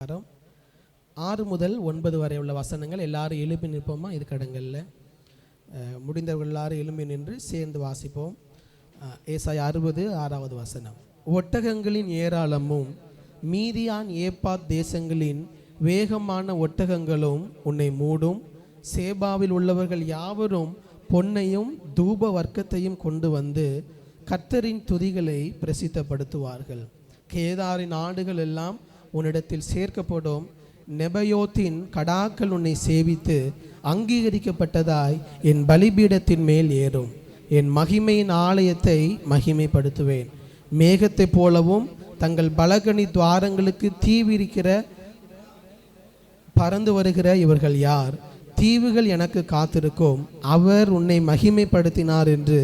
6 முதல் 9 வரை உள்ள வசனங்கள். எல்லாரும் எழுப்பி நிற்போமா? இது கடங்கள்ல முடிந்தவர்கள் எல்லாரும் எழும்பி நின்று சேர்ந்து வாசிப்போம். ஏசாயா 60 6வது வசனம். ஒட்டகங்களின் ஏராளமும் மீதியான் ஏப்பாத் தேசங்களின் வேகமான ஒட்டகங்களும் உன்னை மூடும். சேபாவில் உள்ளவர்கள் யாவரும் பொன்னையும் தூப வர்க்கத்தையும் கொண்டு வந்து கர்த்தரின் துதிகளை பிரசித்தப்படுத்துவார்கள். கேதாரின் ஆடுகள் எல்லாம் உன்னிடத்தில் சேர்க்கப்படும். நெபயோத்தின் கடாக்கள் உன்னை சேவித்து அங்கீகரிக்கப்பட்டதாய் என் பலிபீடத்தின் மேல் ஏறும். என் மகிமையின் ஆலயத்தை மகிமைப்படுத்துவேன். மேகத்தை போலவும் தங்கள் பலகனி துவாரங்களுக்கு தீவிரிக்கிற பறந்து வருகிற இவர்கள் யார்? தீவுகள் எனக்கு காத்திருக்கும். அவர் உன்னை மகிமைப்படுத்தினார் என்று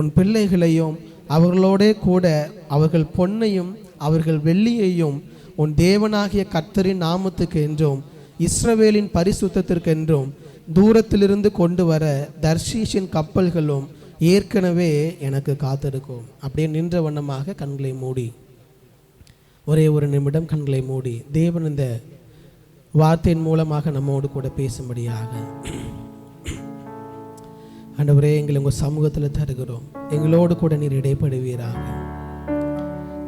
உன் பிள்ளைகளையும் அவர்களோட கூட அவர்கள் பொன்னையும் அவர்கள் வெள்ளியையும் உன் தேவனாகிய கர்த்தரின் நாமத்துக்கு என்றும் இஸ்ரவேலின் பரிசுத்தத்திற்கென்றும் தூரத்திலிருந்து கொண்டு வர தர்ஷீஷின் கப்பல்களும் ஏற்கனவே எனக்கு காத்திருக்கும். அப்படியே நின்ற வண்ணமாக கண்களை மூடி ஒரே ஒரு நிமிடம் கண்களை மூடி தேவன் இந்த வார்த்தையின் மூலமாக நம்மோடு கூட பேசும்படியாக. ஆண்டவரே, எங்களை உங்கள் சமூகத்தில் தருகிறோம். எங்களோடு கூட நீர் இடைப்படுவீராக.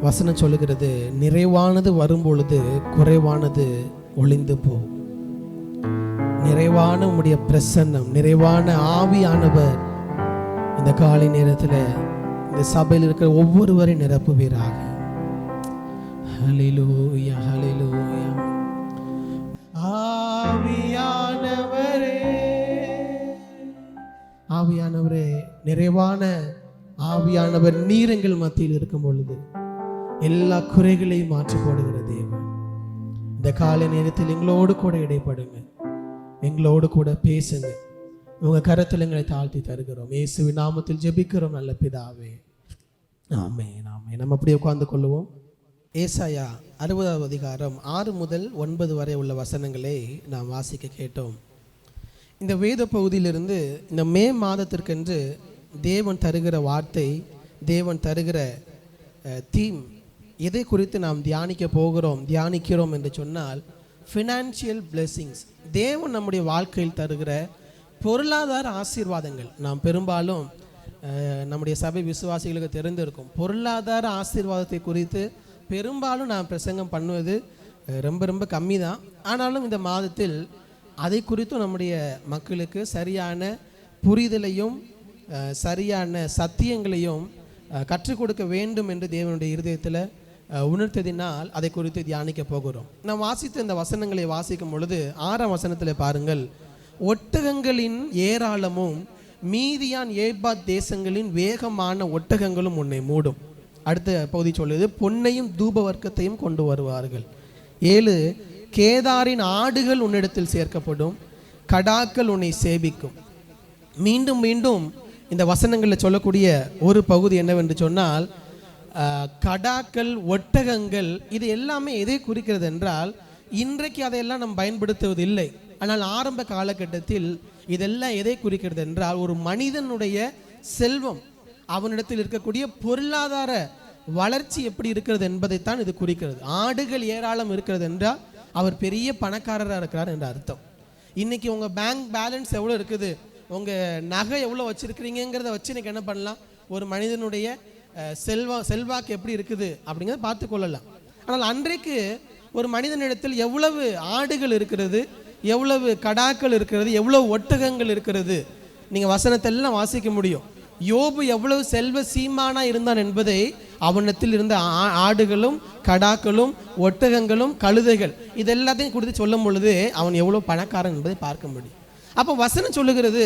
வசனம் சொல்லுகிறது, நிறைவானது வரும்பொழுது குறைவானது ஒளிந்து போ. நிறைவான உம்முடைய பிரசன்னம், நிறைவான ஆவியானவர் இந்த காலை நேரத்தில் இந்த சபையில் இருக்கிற ஒவ்வொருவரையும் நிரப்புவீராக. ஹல்லேலூயா, ஹல்லேலூயா. ஆவியானவரே, ஆவியானவரே, நிறைவான ஆவியானவர் நீர் எங்கள் மத்தியில் இருக்கும் பொழுது எல்லா குறைகளையும் மாற்றி போடுகிற தேவன் இந்த காலை நேரத்தில் எங்களோடு கூட இடைப்படுங்க, எங்களோடு கூட பேசுங்க. உங்க கரத்தில் எங்களை தாழ்த்தி தருகிறோம். இயேசுவின் நாமத்தில் ஜெபிக்கிறோம் நல்ல பிதாவே, ஆமென், ஆமென். நம்ம அப்படியே உட்கார்ந்து கொள்ளுவோம். ஏசாயா 60வது அதிகாரம் 6 முதல் 9 வரை உள்ள வசனங்களை நாம் வாசிக்க கேட்டோம். இந்த வேத பகுதியிலிருந்து இந்த மே மாதத்திற்கென்று தேவன் தருகிற வார்த்தை, தேவன் தருகிற தீம், எதை குறித்து நாம் தியானிக்கிறோம் என்று சொன்னால் ஃபினான்ஷியல் பிளெஸிங்ஸ். தேவன் நம்முடைய வாழ்க்கையில் தருகிற பொருளாதார ஆசீர்வாதங்கள். நாம் பெரும்பாலும் நம்முடைய சபை விசுவாசிகளுக்கு தெரிந்திருக்கும், பொருளாதார ஆசீர்வாதத்தை குறித்து பெரும்பாலும் நான் பிரசங்கம் பண்ணுவது ரொம்ப ரொம்ப கம்மி தான். ஆனாலும் இந்த மாதத்தில் அதை குறித்தும் நம்முடைய மக்களுக்கு சரியான புரிதலையும் சரியான சத்தியங்களையும் கற்றுக் கொடுக்க வேண்டும் என்று தேவனுடைய இருதயத்தில் உணர்த்ததினால் அதை குறித்து தியானிக்க போகிறோம். நாம் வாசித்த இந்த வசனங்களை வாசிக்கும் பொழுது 6ஆம் வசனத்தில் பாருங்கள், ஒட்டகங்களின் ஏராளமும் மீதியான் ஏப்பாத் தேசங்களின் வேகமான ஒட்டகங்களும் உன்னை மூடும். அடுத்த பகுதி சொல்லுது, பொன்னையும் தூப வர்க்கத்தையும் கொண்டு வருவார்கள். 7, கேதாரின் ஆடுகள் உன்னிடத்தில் சேர்க்கப்படும், கடாக்கள் உன்னை சேவிக்கும். மீண்டும் மீண்டும் இந்த வசனங்களில் சொல்லக்கூடிய ஒரு பகுதி என்னவென்று சொன்னால், கடாக்கள், ஒட்டகங்கள், இது எல்லாமே எதை குறிக்கிறது என்றால், இன்றைக்கு அதையெல்லாம் நாம் பயன்படுத்துவது இல்லை. ஆனால் ஆரம்ப காலகட்டத்தில் இதெல்லாம் எதை குறிக்கிறது என்றால், ஒரு மனிதனுடைய செல்வம், அவனிடத்தில் இருக்கக்கூடிய பொருளாதார வளர்ச்சி எப்படி இருக்கிறது என்பதைத்தான் இது குறிக்கிறது. ஆடுகள் ஏராளம் இருக்கிறது என்றால் அவர் பெரிய பணக்காரராக இருக்கிறார் என்ற அர்த்தம். இன்னைக்கு உங்கள் பேங்க் பேலன்ஸ் எவ்வளோ இருக்குது, உங்கள் நகை எவ்வளோ வச்சுருக்கிறீங்கிறத வச்சு இன்றைக்கி என்ன பண்ணலாம், ஒரு மனிதனுடைய செல்வாக்கு எப்படி இருக்குது அப்படிங்கிறத பார்த்து கொள்ளலாம். ஆனால் அன்றைக்கு ஒரு மனிதனிடத்தில் எவ்வளவு ஆடுகள் இருக்கிறது, எவ்வளவு கடாக்கள் இருக்கிறது, எவ்வளவு ஒட்டகங்கள் இருக்கிறது, நீங்கள் வசனத்தெல்லாம் வாசிக்க முடியும். யோபு எவ்வளவு செல்வ சீமானா இருந்தான் என்பதை அவனத்தில் இருந்த ஆடுகளும் கடாக்களும் ஒட்டகங்களும் கழுதைகள் இதெல்லாத்தையும் கொடுத்து சொல்லும் பொழுது அவன் எவ்வளவு பணக்காரன் என்பதை பார்க்க முடியும். அப்போ வசனம் சொல்லுகிறது,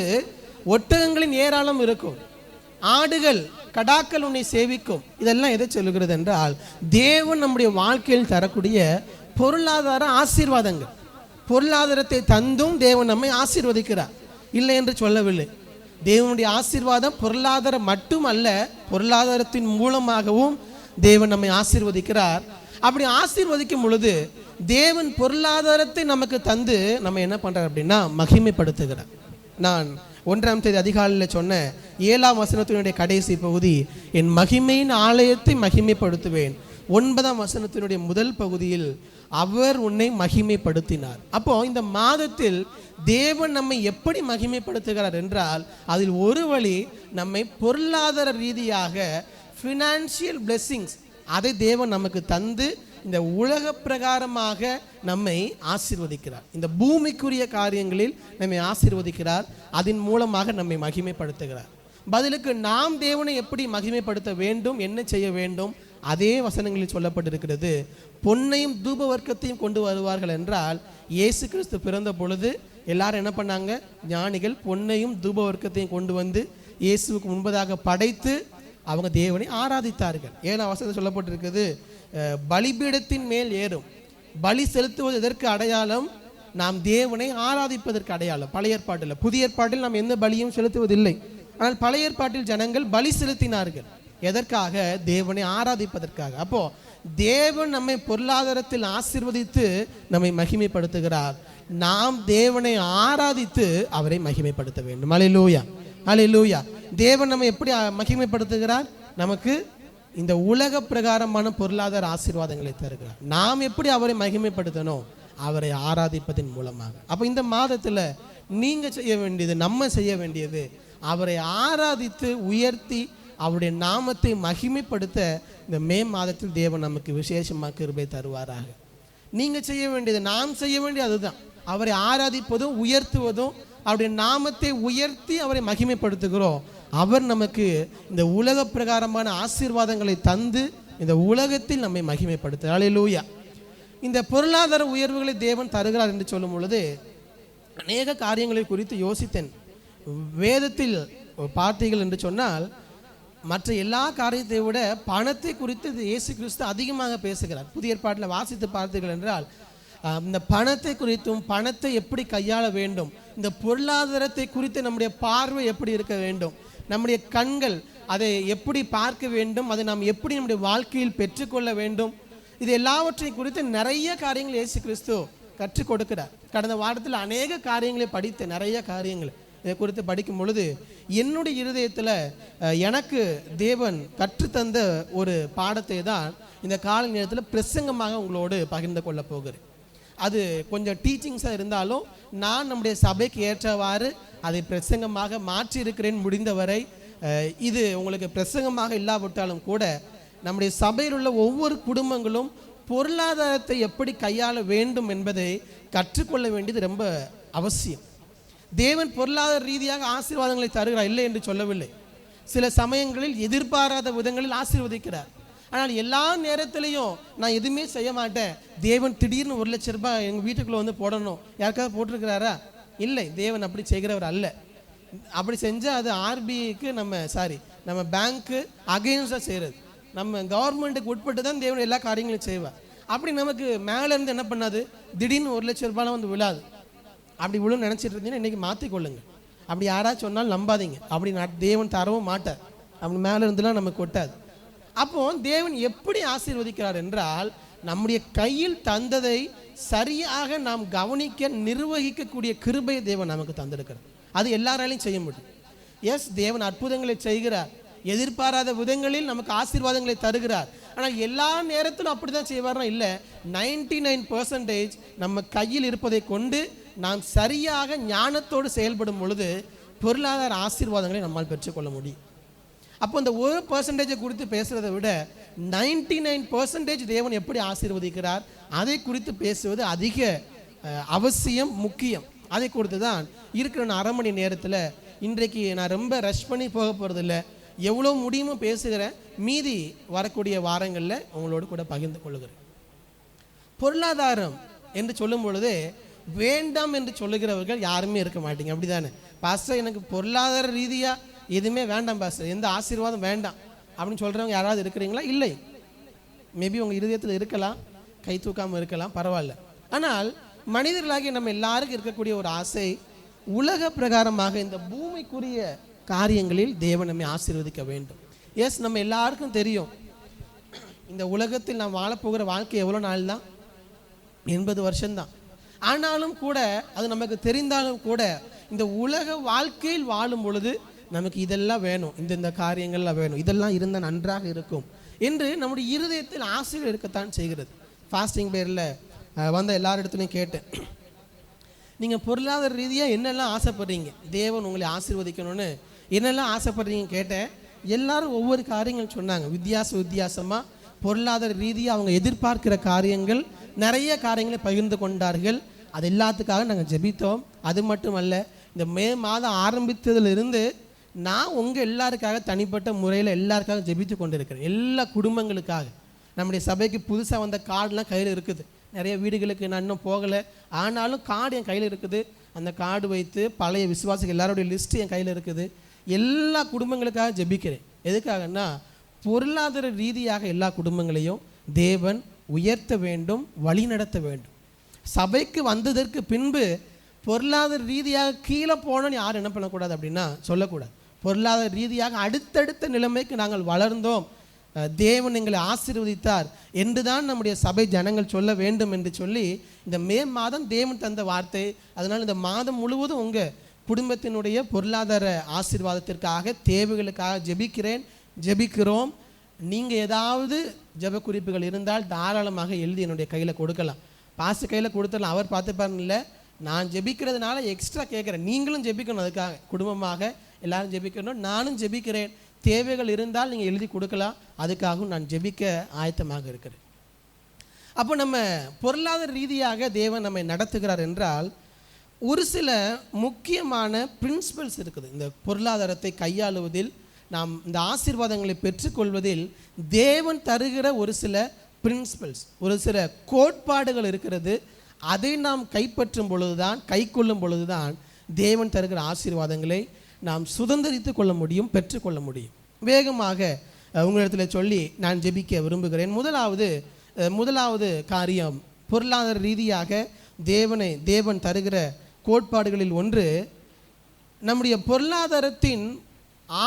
ஒட்டகங்களின் ஏராளம் இருக்கும், ஆடுகள் கடாக்கள் உன்னை சேவிக்கும். இதெல்லாம் எதை சொல்லுகிறது என்றால், தேவன் நம்முடைய வாழ்க்கையில் தரக்கூடிய பொருளாதார ஆசீர்வாதங்கள். பொருளாதாரத்தை தந்தும் தேவன் நம்மை ஆசீர்வதிக்கிறார், இல்லை என்று சொல்லவில்லை. தேவனுடைய ஆசீர்வாதம் பொருளாதாரம் மட்டுமல்ல, பொருளாதாரத்தின் மூலமாகவும் தேவன் நம்மை ஆசீர்வதிக்கிறார். அப்படி ஆசீர்வதிக்கும் பொழுது தேவன் பொருளாதாரத்தை நமக்கு தந்து நம்ம என்ன பண்றார் அப்படின்னா மகிமைப்படுத்துகிறார். நான் 1ஆம் தேதி அதிகாலையில் சொன்ன 7ஆம் வசனத்தினுடைய கடைசி பகுதி, என் மகிமையின் ஆலயத்தை மகிமைப்படுத்துவேன், 9ஆம் வசனத்தினுடைய முதல் பகுதியில் அவர் உன்னை மகிமைப்படுத்தினார். அப்போ இந்த மாதத்தில் தேவன் நம்மை எப்படி மகிமைப்படுத்துகிறார் என்றால், அதில் ஒரு வழி நம்மை பொருளாதார ரீதியாக ஃபினான்ஷியல் பிளெஸ்ஸிங்ஸ் அதை தேவன் நமக்கு தந்து இந்த உலக பிரகாரமாக நம்மை ஆசீர்வதிக்கிறார். இந்த பூமிக்குரிய காரியங்களில் நம்மை ஆசீர்வதிக்கிறார். அதன் மூலமாக நம்மை மகிமைப்படுத்துகிறார். பதிலுக்கு நாம் தேவனை எப்படி மகிமைப்படுத்த வேண்டும், என்ன செய்ய வேண்டும்? அதே வசனங்களில் சொல்லப்பட்டிருக்கிறது. பொன்னையும் தூப வர்க்கத்தையும் கொண்டு வருவார்கள் என்றால், இயேசு கிறிஸ்து பிறந்த பொழுது எல்லாரும் என்ன பண்ணாங்க? ஞானிகள் பொன்னையும் தூப வர்க்கத்தையும் கொண்டு வந்து இயேசுவுக்கு முன்பதாக படைத்து அவங்க தேவனை ஆராதித்தார்கள். 7ஆம் வசனத்தில் சொல்லப்பட்டிருக்கிறது, பலிபீடத்தின் மேல் ஏறும். பலி செலுத்துவது எதற்கு அடையாளம்? நாம் தேவனை ஆராதிப்பதற்கு அடையாளம். பழைய ஏற்பாட்டில். புதிய ஏற்பாட்டில் நாம் எந்த பலியும் செலுத்துவதில்லை. ஆனால் பழைய ஏற்பாட்டில் ஜனங்கள் பலி செலுத்தினார்கள். எதற்காக? தேவனை ஆராதிப்பதற்காக. அப்போ தேவன் நம்மை பொருளாதாரத்தில் ஆசீர்வதித்து நம்மை மகிமைப்படுத்துகிறார். நாம் தேவனை ஆராதித்து அவரை மகிமைப்படுத்த வேண்டும். அல்லேலூயா, அல்லேலூயா. தேவன் நம்மை எப்படி மகிமைப்படுத்துகிறார்? நமக்கு இந்த உலக பிரகாரமான பொருளாதார ஆசீர்வாதங்களை தருகிறார். நாம் எப்படி அவரை மகிமைப்படுத்தணும்? அவரை ஆராதிப்பதன் மூலமாக. அப்போ இந்த மாதத்தில் நீங்கள் செய்ய வேண்டியது, நம்ம செய்ய வேண்டியது, அவரை ஆராதித்து உயர்த்தி அவருடைய நாமத்தை மகிமைப்படுத்த இந்த மே மாதத்தில் தேவன் நமக்கு விசேஷமாக கிருபை தருவாராக. நீங்கள் செய்ய வேண்டியது, நாம் செய்ய வேண்டியது அதுதான். அவரை ஆராதிப்பதும் உயர்த்துவதும், அவருடைய நாமத்தை உயர்த்தி அவரை மகிமைப்படுத்துகிறோம். அவர் நமக்கு இந்த உலக பிரகாரமான ஆசீர்வாதங்களை தந்து இந்த உலகத்தில் நம்மை மகிமைப்படுத்த. அல்லேலூயா. இந்த பொருளாதார உயர்வுகளை தேவன் தருகிறார் என்று சொல்லும் பொழுது அநேக காரியங்களை குறித்து யோசித்தேன். வேதத்தில் பார்த்தீர்கள் என்று சொன்னால், மற்ற எல்லா காரியத்தை விட பணத்தை குறித்து இயேசு கிறிஸ்து அதிகமாக பேசுகிறார். புதிய ஏற்பாட்டில் வாசித்து பார்த்தீர்கள் என்றால், இந்த பணத்தை குறித்தும் பணத்தை எப்படி கையாள வேண்டும், இந்த பொருளாதாரத்தை குறித்து நம்முடைய பார்வை எப்படி இருக்க வேண்டும், நம்முடைய கண்கள் அதை எப்படி பார்க்க வேண்டும், அதை நாம் எப்படி நம்முடைய வாழ்க்கையில் பெற்றுக்கொள்ள வேண்டும், இது எல்லாவற்றையும் குறித்து நிறைய காரியங்கள் இயேசு கிறிஸ்து கற்றுக் கொடுக்கிறார். கடந்த வாரத்தில் அநேக காரியங்களை படித்து, நிறைய காரியங்கள் இதை குறித்து படிக்கும் பொழுது என்னுடைய இருதயத்தில் எனக்கு தேவன் கற்றுத்தந்த ஒரு பாடத்தை தான் இந்த கால நேரத்தில் பிரசங்கமாக உங்களோடு பகிர்ந்து கொள்ள போகிறேன். அது கொஞ்சம் டீச்சிங்ஸாக இருந்தாலும் நான் நம்முடைய சபைக்கு ஏற்றவாறு அதை பிரசங்கமாக மாற்றி இருக்கிறேன் முடிந்தவரை. இது உங்களுக்கு பிரசங்கமாக இல்லாவிட்டாலும் கூட நம்முடைய சபையில் உள்ள ஒவ்வொரு குடும்பங்களும் பொருளாதாரத்தை எப்படி கையாள வேண்டும் என்பதை கற்றுக்கொள்ள வேண்டியது ரொம்ப அவசியம். தேவன் பொருளாதார ரீதியாக ஆசீர்வாதங்களை தருகிறார், இல்லை என்று சொல்லவில்லை. சில சமயங்களில் எதிர்பாராத விதங்களில் ஆசீர்வதிக்கிறார். ஆனால் எல்லா நேரத்திலையும் நான் எதுவுமே செய்ய மாட்டேன், தேவன் திடீர்னு 1 லட்சம் ரூபாய் எங்கள் வீட்டுக்குள்ளே வந்து போடணும், யாருக்காவது போட்டிருக்கிறாரா? இல்லை, தேவன் அப்படி செய்கிறவர் அல்ல. அப்படி செஞ்சால் அது ஆர்பிஐக்கு நம்ம பேங்க்கு அகைன்ஸ்டாக செய்கிறது. நம்ம கவர்மெண்ட்டுக்கு உட்பட்டு தான் தேவன் எல்லா காரியங்களையும் செய்வார். அப்படி நமக்கு மேலேருந்து என்ன பண்ணாது, திடீர்னு 1 லட்சம் ரூபாயெலாம் வந்து விழாது. அப்படி விழுன்னு நினச்சிட்டு இருந்தீங்கன்னா இன்றைக்கி மாற்றிக்கொள்ளுங்க. அப்படி யாராச்சும் சொன்னாலும் நம்பாதீங்க. அப்படி தேவன் தரவும் மாட்டார். அப்படி மேலே இருந்துலாம் நமக்கு கொட்டாது. அப்போ தேவன் எப்படி ஆசீர்வதிக்கிறார் என்றால், நம்முடைய கையில் தந்ததை சரியாக நாம் கவனிக்க நிர்வகிக்கக்கூடிய கிருபையை தேவன் நமக்கு தந்திருக்கிறார். அது எல்லாராலையும் செய்ய முடியும். எஸ், தேவன் அற்புதங்களை செய்கிறார், எதிர்பாராத விதங்களில் நமக்கு ஆசீர்வாதங்களை தருகிறார். ஆனால் எல்லா நேரத்திலும் அப்படி தான் செய்வார்னா இல்லை. 99% நம்ம கையில் இருப்பதை கொண்டு நாம் சரியாக ஞானத்தோடு செயல்படும் பொழுது பொருளாதார ஆசீர்வாதங்களை நம்மால் பெற்றுக்கொள்ள முடியும். அப்போ இந்த 1% குறித்து பேசுகிறதை விட 99% தேவன் எப்படி ஆசீர்வதிக்கிறார் அதை குறித்து பேசுவது அதிக அவசியம், முக்கியம். அதை குறித்து தான் இருக்கிற 1/2 மணி நேரத்தில் இன்றைக்கு நான் ரொம்ப ரஷ் பண்ணி போக போகிறதில்ல, எவ்வளோ முடியுமோ பேசுகிறேன். மீதி வரக்கூடிய வாரங்களில் உங்களோடு கூட பகிர்ந்து கொள்ளுகிறேன். பொருளாதாரம் என்று சொல்லும் பொழுது வேண்டாம் என்று சொல்லுகிறவர்கள் யாருமே இருக்க மாட்டீங்க, அப்படி தானே? பாஸ்டர், எனக்கு பொருளாதார ரீதியாக எதுவுமே வேண்டாம் பாஸ்டர், எந்த ஆசீர்வாதம் வேண்டாம் அப்படின்னு சொல்கிறவங்க யாராவது இருக்கிறீங்களா? இல்லை. மேபி உங்கள் இருதயத்தில் இருக்கலாம், கை தூக்காமல் இருக்கலாம், பரவாயில்ல. ஆனால் மனிதர்களாகிய நம்ம எல்லாருக்கும் இருக்கக்கூடிய ஒரு ஆசை, உலக பிரகாரமாக இந்த பூமிக்குரிய காரியங்களில் தேவன் நம்மை ஆசீர்வதிக்க வேண்டும். எஸ், நம்ம எல்லாருக்கும் தெரியும் இந்த உலகத்தில் நாம் வாழப்போகிற வாழ்க்கை எவ்வளோ நாள் தான்? 80 வருஷம்தான். ஆனாலும் கூட, அது நமக்கு தெரிந்தாலும் கூட, இந்த உலக வாழ்க்கையில் வாழும் பொழுது நமக்கு இதெல்லாம் வேணும், இந்த காரியங்கள்லாம் வேணும், இதெல்லாம் இருந்தால் நன்றாக இருக்கும் என்று நம்முடைய இருதயத்தில் ஆசைகள் இருக்கத்தான் செய்கிறது. ஃபாஸ்டிங் பேரில் வந்த எல்லாரிடத்துலையும் கேட்டேன், நீங்கள் பொருளாதார ரீதியாக என்னெல்லாம் ஆசைப்படுறீங்க, தேவன் உங்களை ஆசீர்வதிக்கணும்னு என்னெல்லாம் ஆசைப்படுறீங்கன்னு கேட்டேன். எல்லாரும் ஒவ்வொரு காரியங்கள் சொன்னாங்க. வித்தியாசமாக பொருளாதார ரீதியாக அவங்க எதிர்பார்க்கிற காரியங்கள், நிறைய காரியங்களை பகிர்ந்து கொண்டார்கள். அது எல்லாத்துக்காக நாங்கள் ஜெபித்தோம். அது மட்டுமல்ல, இந்த மே மாதம் ஆரம்பித்ததிலிருந்து நான் உங்கள் எல்லாருக்காக தனிப்பட்ட முறையில் எல்லாருக்காக ஜெபித்து கொண்டு இருக்கிறேன். எல்லா குடும்பங்களுக்காக. நம்முடைய சபைக்கு புதுசாக வந்த கார்டெலாம் கையில் இருக்குது. நிறைய வீடுகளுக்கு நான் இன்னும் போகலை, ஆனாலும் கார்டு என் கையில் இருக்குது. அந்த கார்டு வைத்து பழைய விசுவாசிகள் எல்லாருடைய லிஸ்ட்டு என் கையில் இருக்குது. எல்லா குடும்பங்களுக்காக ஜெபிக்கிறேன். எதுக்காகன்னா, பொருளாதார ரீதியாக எல்லா குடும்பங்களையும் தேவன் உயர்த்த வேண்டும், வழி நடத்த வேண்டும். சபைக்கு வந்ததற்கு பின்பு பொருளாதார ரீதியாக கீழே போனோன்னு யாரும் என்ன பண்ணக்கூடாது அப்படின்னா சொல்லக்கூடாது. பொருளாதார ரீதியாக அடுத்தடுத்த நிலைமைக்கு நாங்கள் வளர்ந்தோம், தேவன் எங்களை ஆசீர்வதித்தார் என்று தான் நம்முடைய சபை ஜனங்கள் சொல்ல வேண்டும் என்று சொல்லி இந்த மே மாதம் தேவன் தந்த வார்த்தை. அதனால் இந்த மாதம் முழுவதும் உங்கள் குடும்பத்தினுடைய பொருளாதார ஆசீர்வாதத்திற்காக, தேவைகளுக்காக ஜெபிக்கிறோம். நீங்கள் ஏதாவது ஜெப குறிப்புகள் இருந்தால் தாராளமாக எழுதி என்னுடைய கையில் கொடுக்கலாம். பாசு கையில் கொடுத்துடலாம், அவர் பார்த்துப்பாருன்னு இல்லை. நான் ஜெபிக்கிறதுனால எக்ஸ்ட்ரா கேட்குறேன், நீங்களும் ஜெபிக்கணும். அதுக்காக குடும்பமாக எல்லாரும் ஜெபிக்கணும். நானும் ஜெபிக்கிறேன். தேவைகள் இருந்தால் நீங்கள் எழுதி கொடுக்கலாம். அதுக்காகவும் நான் ஜெபிக்க ஆயத்தமாக இருக்கிறேன். அப்போ நம்ம பொருளாதார ரீதியாக தேவன் நம்மை நடத்துகிறார் என்றால் ஒரு சில முக்கியமான பிரின்சிபல்ஸ் இருக்குது. இந்த பொருளாதாரத்தை கையாளுவதில், நாம் இந்த ஆசீர்வாதங்களை பெற்றுக்கொள்வதில் தேவன் தருகிற ஒரு சில பிரின்சிபல்ஸ், ஒரு சில கோட்பாடுகள் இருக்கிறது. அதை நாம் கைப்பற்றும் பொழுதுதான், கை கொள்ளும் பொழுதுதான் தேவன் தருகிற ஆசீர்வாதங்களை நாம் சுதந்திரித்து கொள்ள முடியும், பெற்றுக்கொள்ள முடியும். வேகமாக உங்களிடத்தில் சொல்லி நான் ஜெபிக்க விரும்புகிறேன். முதலாவது காரியம், பொருளாதார ரீதியாக தேவன் தருகிற கோட்பாடுகளில் ஒன்று, நம்முடைய பொருளாதாரத்தின்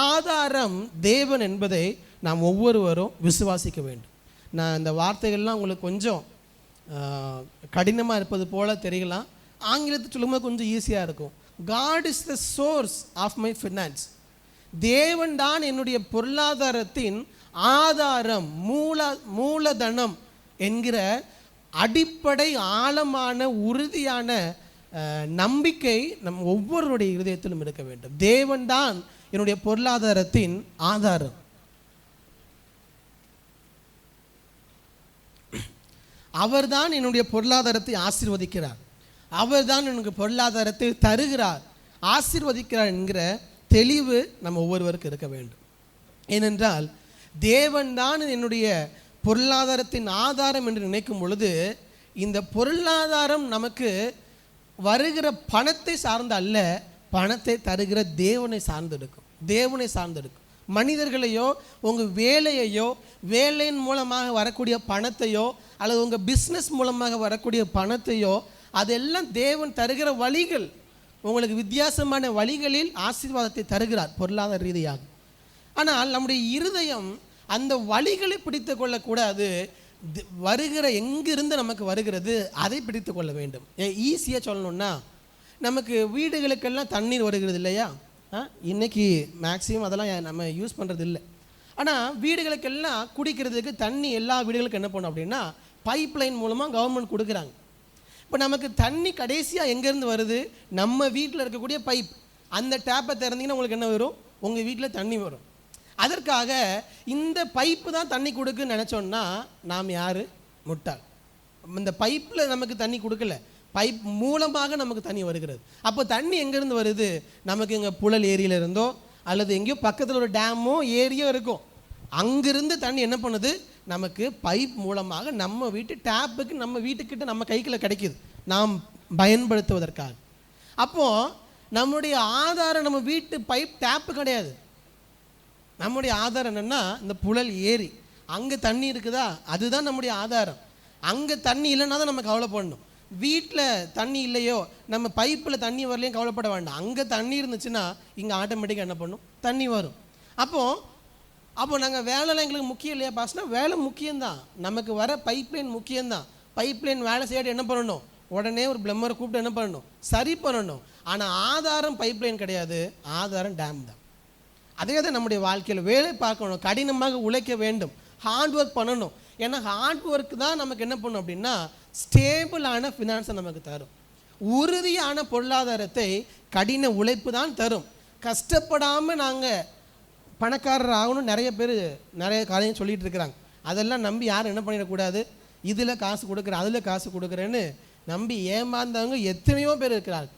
ஆதாரம் தேவன் என்பதை நாம் ஒவ்வொருவரும் விசுவாசிக்க வேண்டும். நான் இந்த வார்த்தைகள்லாம் உங்களுக்கு கொஞ்சம் கடினமாக இருப்பது போல தெரியலாம். ஆங்கிலத்தில் சொல்லும்போது கொஞ்சம் ஈஸியாக இருக்கும். God is the source of my finance. தேவன் தான் என்னுடைய பொருளாதாரத்தின் ஆதாரம், மூலதனம் என்கிற அடிப்படை ஆழமான உறுதியான நம்பிக்கை நம் ஒவ்வொருடைய இருதயத்திலும் இருக்க வேண்டும். தேவன் தான் என்னுடைய பொருளாதாரத்தின் ஆதாரம். அவர்தான் என்னுடைய பொருளாதாரத்தை ஆசீர்வதிக்கிறார். அவர்தான் எனக்கு பொருளாதாரத்தை தருகிறார், ஆசீர்வதிக்கிறார் என்கிற தெளிவு நம்ம ஒவ்வொருவருக்கு இருக்க வேண்டும். ஏனென்றால் தேவன் தான் என்னுடைய பொருளாதாரத்தின் ஆதாரம் என்று நினைக்கும் பொழுது, இந்த பொருளாதாரம் நமக்கு வருகிற பணத்தை சார்ந்த அல்ல, பணத்தை தருகிற தேவனை சார்ந்திருக்கும். தேவனை சார்ந்திருக்கும். மனிதர்களையோ உங்கள் வேலையையோ, வேலையின் மூலமாக வரக்கூடிய பணத்தையோ, அல்லது உங்கள் பிஸ்னஸ் மூலமாக வரக்கூடிய பணத்தையோ, அதெல்லாம் தேவன் தருகிற வழிகள். உங்களுக்கு வித்தியாசமான வழிகளில் ஆசீர்வாதத்தை தருகிறார் பொருளாதார ரீதியாக. ஆனால் நம்முடைய இருதயம் அந்த வழிகளை பிடித்து கொள்ளக்கூடாது. வருகிற எங்கிருந்து நமக்கு வருகிறது அதை பிடித்து கொள்ள வேண்டும். ஈஸியாக சொல்லணும்னா, நமக்கு வீடுகளுக்கெல்லாம் தண்ணீர் வருகிறது இல்லையா? இன்றைக்கி மேக்ஸிமம் அதெல்லாம் நம்ம யூஸ் பண்ணுறது இல்லை. ஆனால் வீடுகளுக்கெல்லாம் குடிக்கிறதுக்கு தண்ணி எல்லா வீடுகளுக்கும் என்ன பண்ணணும் அப்படின்னா, பைப் லைன் மூலமாக கவர்மெண்ட் கொடுக்குறாங்க. இப்போ நமக்கு தண்ணி கடைசியாக எங்கேருந்து வருது? நம்ம வீட்டில் இருக்கக்கூடிய பைப். அந்த டேப்பை திறந்தீங்கன்னா உங்களுக்கு என்ன வரும்? உங்கள் வீட்டில் தண்ணி வரும். அதற்காக இந்த பைப்பு தான் தண்ணி கொடுக்குன்னு நினச்சோன்னா நாம் யார்? முட்டாள். இந்த பைப்பில் நமக்கு தண்ணி கொடுக்கல, பைப் மூலமாக நமக்கு தண்ணி வருகிறது. அப்போ தண்ணி எங்கேருந்து வருது? நமக்கு இங்கே புழல் ஏரியில் இருந்தோ அல்லது எங்கேயோ பக்கத்தில் ஒரு டேமோ ஏரியோ இருக்கும், அங்கிருந்து தண்ணி என்ன பண்ணுது? நமக்கு பைப் மூலமாக நம்ம வீட்டு டேப்புக்கு, நம்ம வீட்டுக்கிட்ட நம்ம கைக்குள்ள கிடைக்கிது, நாம் பயன்படுத்துவதற்காக. அப்போது நம்முடைய ஆதாரம் நம்ம வீட்டு பைப் டேப்பு கிடையாது. நம்முடைய ஆதாரம் என்னென்னா இந்த புழல் ஏரி, அங்கே தண்ணி இருக்குதா, அதுதான் நம்முடைய ஆதாரம். அங்கே தண்ணி இல்லைன்னா தான் நம்ம கவலைப்படணும். வீட்டில் தண்ணி இல்லையோ, நம்ம பைப்பில் தண்ணி வரலையும் கவலைப்பட வேண்டாம். அங்கே தண்ணி இருந்துச்சுன்னா இங்கே ஆட்டோமேட்டிக்காக என்ன பண்ணும்? தண்ணி வரும். அப்போ நாங்கள் வேலைலாம் எங்களுக்கு முக்கியம் இல்லையா பாஸ்னா? வேலை முக்கியம்தான். நமக்கு வர பைப்லைன் முக்கியம்தான். பைப்லைன் வேலை செய்யாட்டி என்ன பண்ணணும்? உடனே ஒரு பிளம்பரை கூப்பிட்டு என்ன பண்ணணும்? சரி பண்ணணும். ஆனால் ஆதாரம் பைப்லைன் கிடையாது, ஆதாரம் டேம் தான். அதே தான் நம்முடைய வாழ்க்கையில் வேலை பார்க்கணும், கடினமாக உழைக்க வேண்டும், ஹார்ட் ஒர்க் பண்ணணும். ஏன்னா ஹார்ட் ஒர்க் தான் நமக்கு என்ன பண்ணும் அப்படின்னா ஸ்டேபிளான ஃபினான்ஸை நமக்கு தரும். உறுதியான பொருளாதாரத்தை கடின உழைப்பு தான் தரும். கஷ்டப்படாமல் நாங்கள் பணக்காரர் ஆகணும் நிறைய பேர் நிறைய காரியம் சொல்லிகிட்டு இருக்கிறாங்க. அதெல்லாம் நம்பி யாரும் என்ன பண்ணிடக்கூடாது, இதில் காசு கொடுக்குறேன் அதில் காசு கொடுக்குறேன்னு நம்பி ஏமாந்தவங்க எத்தனையோ பேர் இருக்கிறார்கள்.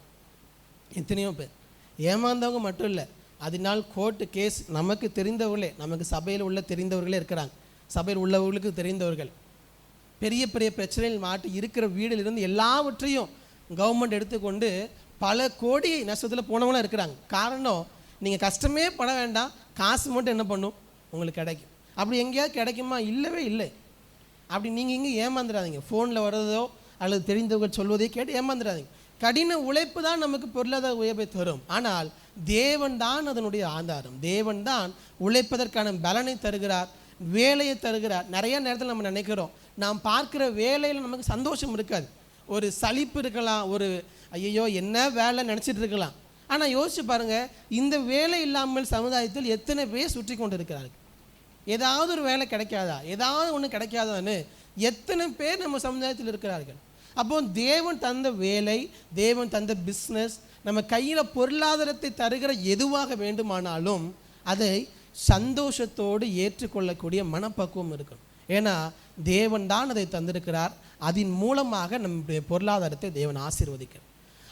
எத்தனையோ பேர் ஏமாந்தவங்க மட்டும் இல்லை, அதனால் கோர்ட்டு கேஸ் நமக்கு தெரிந்தவர்களே, நமக்கு சபையில் உள்ள தெரிந்தவர்களே இருக்கிறாங்க. சபையில் உள்ளவர்களுக்கு தெரிந்தவர்கள் பெரிய பெரிய பிரச்சனைகள் மாட்டி இருக்கிற வீடிலிருந்து எல்லாவற்றையும் கவர்மெண்ட் எடுத்துக்கொண்டு பல கோடி நஷ்டத்தில் போனவங்களாம் இருக்கிறாங்க. காரணம், நீங்கள் கஷ்டமே பட வேண்டாம், காசு மட்டும் என்ன பண்ணும் உங்களுக்கு கிடைக்கும். அப்படி எங்கேயாவது கிடைக்குமா? இல்லவே இல்லை. அப்படி நீங்கள் இங்கே ஏமாந்துடாதீங்க. ஃபோனில் வர்றதோ அல்லது தெரிந்தவர்கள் சொல்வதை கேட்டு ஏமாந்துடாதீங்க. கடின உழைப்பு தான் நமக்கு பொருளாதார உயர்வை தரும். ஆனால் தேவன் தான் அதனுடைய ஆதாரம். தேவன் தான் உழைப்பதற்கான பலனை தருகிறார், வேலையை தருகிறார். நிறைய நேரத்தில் நம்ம நினைக்கிறோம், நாம் பார்க்குற வேலையில் நமக்கு சந்தோஷம் இருக்காது, ஒரு சலிப்பு இருக்கலாம், ஒரு ஐயோ என்ன வேலை நினச்சிட்டு இருக்கலாம். ஆனால் யோசிச்சு பாருங்கள், இந்த வேலை இல்லாமல் சமுதாயத்தில் எத்தனை பேர் சுற்றி கொண்டு இருக்கிறார்கள். ஏதாவது ஒரு வேலை கிடைக்காதா, ஏதாவது ஒன்று கிடைக்காதான்னு எத்தனை பேர் நம்ம சமுதாயத்தில் இருக்கிறார்கள். அப்போ தேவன் தந்த வேலை, தேவன் தந்த பிஸ்னஸ், நம்ம கையில் பொருளாதாரத்தை தருகிற எதுவாக வேண்டுமானாலும் அதை சந்தோஷத்தோடு ஏற்றுக்கொள்ளக்கூடிய மனப்பக்குவம் இருக்கணும். ஏன்னா தேவன் தான் அதை தந்திருக்கிறார். அதன் மூலமாக நம்முடைய பொருளாதாரத்தை தேவன் ஆசீர்வதிக்கிறார்.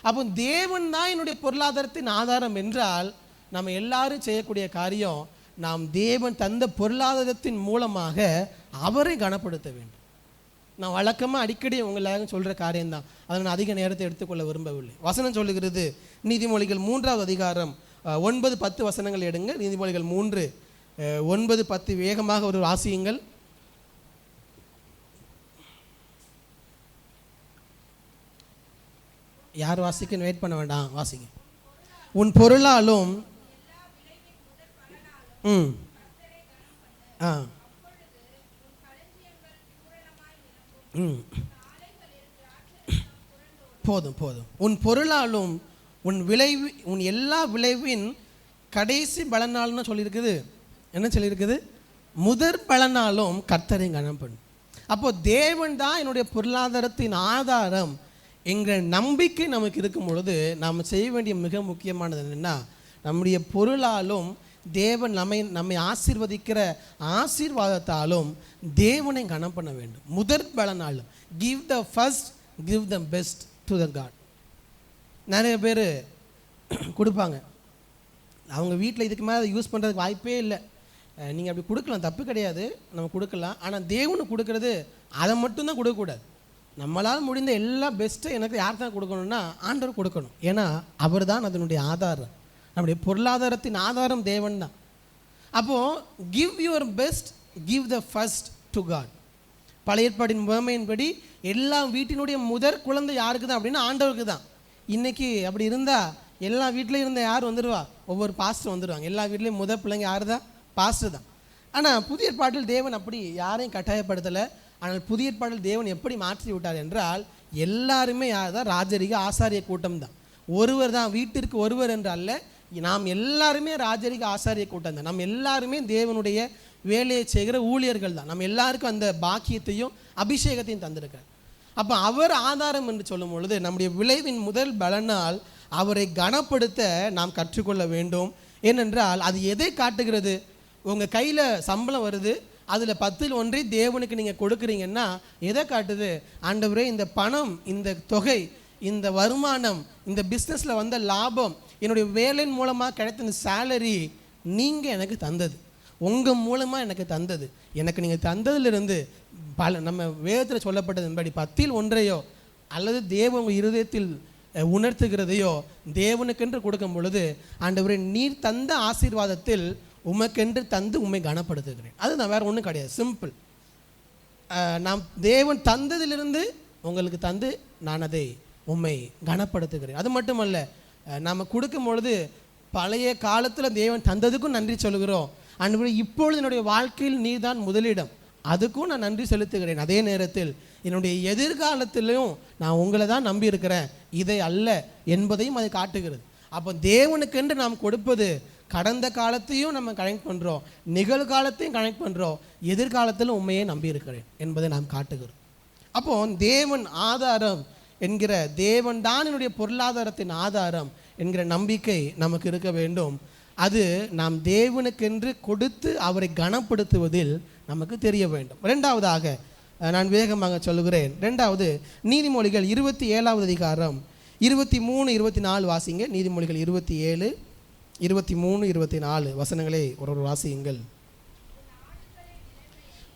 அப்போ தேவன் தான் என்னுடைய பொருளாதாரத்தின் ஆதாரம் என்றால் நம்ம எல்லாரும் செய்யக்கூடிய காரியம், நாம் தேவன் தந்த பொருளாதாரத்தின் மூலமாக அவரை கனப்படுத்த வேண்டும். நான் வழக்கமாக அடிக்கடி உங்களாக சொல்கிற காரியம்தான், அதை நான் அதிக நேரத்தை எடுத்துக்கொள்ள விரும்பவில்லை. வசனம் சொல்லுகிறது, நீதிமொழிகள் 3வது அதிகாரம் 9-10 வசனங்கள் எடுங்க. நீதிமொழிகள் 3:9-10 வேகமாக ஒரு வாசியுங்கள். யார் வாசிக்கன்னு வெயிட் பண்ண வேண்டாம், வாசிங்க. உன் பொருளாலும் போதும் போதும். உன் பொருளாலும் உன் எல்லா விளைவின் கடைசி பலனாலும் சொல்லியிருக்குது. என்ன சொல்லியிருக்குது? முதற் பலனாலும் கர்த்தரை கனம் பண்ணும். அப்போ தேவன் தான் என்னுடைய பொருளாதாரத்தின் ஆதாரம் என்கிற நம்பிக்கை நமக்கு இருக்கும் பொழுது நாம் செய்ய வேண்டிய மிக முக்கியமானது என்னென்னா, நம்முடைய பொருளாலும் தேவன் நம்மை ஆசீர்வதிக்கிற ஆசீர்வாதத்தாலும் தேவனை கனம் பண்ண வேண்டும். முதற் பலனாலும் give the first, give the best to the God. நிறைய பேர் கொடுப்பாங்க, அவங்க வீட்டில் இதுக்கு மேலே யூஸ் பண்ணுறதுக்கு வாய்ப்பே இல்லை. நீங்கள் அப்படி கொடுக்கலாம், தப்பு கிடையாது, நம்ம கொடுக்கலாம். ஆனால் தேவனுக்கு கொடுக்கறது அதை மட்டும்தான் கொடுக்கக்கூடாது. நம்மளால் முடிந்த எல்லா பெஸ்ட்டும் எனக்கு யார் தான் கொடுக்கணும்னா ஆண்டவர் கொடுக்கணும். ஏன்னா அவர் தான் அதனுடைய ஆதாரம். நம்முடைய பொருளாதாரத்தின் ஆதாரம் தேவன் தான். அப்போது give your best, give the first to God. பழைய ஏற்பாடின் முறைமையின்படி எல்லா வீட்டினுடைய முதற் குழந்தை யாருக்கு தான் அப்படின்னா ஆண்டவருக்கு தான். இன்றைக்கி அப்படி இருந்தால் எல்லா வீட்லேயும் இருந்த யார் வந்துடுவா? ஒவ்வொரு பாஸ்டர் வந்துடுவாங்க. எல்லா வீட்லேயும் முதல் பிள்ளைங்க யார் தான்? பாஸ்டர் தான். ஆனால் புதிய ஏற்பாட்டில் தேவன் அப்படி யாரையும் கட்டாயப்படுத்தலை. ஆனால் புதிய ஏற்பாட்டில் தேவன் எப்படி மாற்றி விட்டார் என்றால், எல்லாருமே யார் தான்? ராஜரிக ஆசாரிய கூட்டம் தான். ஒருவர் தான், வீட்டிற்கு ஒருவர் என்று அல்ல, நாம் எல்லாருமே ராஜரிக ஆசாரிய கூட்டம் தான். நம்ம எல்லாருமே தேவனுடைய வேலையை செய்கிற ஊழியர்கள் தான். நம்ம எல்லாருக்கும் அந்த பாக்கியத்தையும் அபிஷேகத்தையும் தந்திருக்கார். அப்போ அவர் ஆதாரம் என்று சொல்லும் பொழுது நம்முடைய விளைவின் முதல் பலனால் அவரை கனப்படுத்த நாம் கற்றுக்கொள்ள வேண்டும். ஏனென்றால் அது எதை காட்டுகிறது? உங்கள் கையில் சம்பளம் வருது, அதில் 10ல் 1 தேவனுக்கு நீங்கள் கொடுக்குறீங்கன்னா எதை காட்டுது? ஆண்டவரே, இந்த பணம், இந்த தொகை, இந்த வருமானம், இந்த பிஸ்னஸில் வந்த லாபம், என்னுடைய வேலையின் மூலமாக கிடைத்த இந்த சேலரி நீங்கள் எனக்கு தந்தது, உங்கள் மூலமாக எனக்கு தந்தது. எனக்கு நீங்கள் தந்ததிலிருந்து நம்ம வேதத்தில் சொல்லப்பட்டதன்படி 10ல் 1 அல்லது தேவ உங்கள் இருதயத்தில் உணர்த்துகிறதையோ தேவனுக்கென்று கொடுக்கும் பொழுது, ஆண்டவரே, நீர் தந்த ஆசீர்வாதத்தில் உமக்கென்று தந்து உண்மை கனப்படுத்துகிறேன். அது நான் வேறு ஒன்றும் கிடையாது, சிம்பிள். நாம் தேவன் தந்ததிலிருந்து உங்களுக்கு தந்து நான் அதை உண்மை கனப்படுத்துகிறேன். அது மட்டுமல்ல, நாம் கொடுக்கும் பொழுது பழைய காலத்தில் தேவன் தந்ததுக்கும் நன்றி சொல்கிறோம். ஆண்டவரே, இப்பொழுது என்னுடைய வாழ்க்கையில் நீர் தான் முதலிடம், அதுக்கும் நான் நன்றி செலுத்துகிறேன். அதே நேரத்தில் என்னுடைய எதிர்காலத்திலையும் நான் உங்களை தான் நம்பி இருக்கிறேன், இதை அல்ல என்பதையும் அது காட்டுகிறது. அப்போ தேவனுக்கென்று நாம் கொடுப்பது கடந்த காலத்தையும் நம்ம கனெக்ட் பண்ணுறோம், நிகழ்காலத்தையும் கனெக்ட் பண்ணுறோம், எதிர்காலத்தில் உண்மையை நம்பி இருக்கிறேன் என்பதை நாம் காட்டுகிறோம். அப்போ தேவன் ஆதாரம் என்கிற, தேவன் தான் என்னுடைய பொருளாதாரத்தின் ஆதாரம் என்கிற நம்பிக்கை நமக்கு இருக்க வேண்டும். அது நாம் தேவனுக்கென்று கொடுத்து அவரை கனப்படுத்துவதில் நமக்கு தெரிய வேண்டும். இரண்டாவதாக நான் வேகமாக சொல்லுகிறேன். இரண்டாவது, நீதிமொழிகள் 27வது அதிகாரம் 23, 24 வாசிங்க. நீதிமொழிகள் 27, 23, 24 வசனங்களே ஒரு வாசியுங்கள்.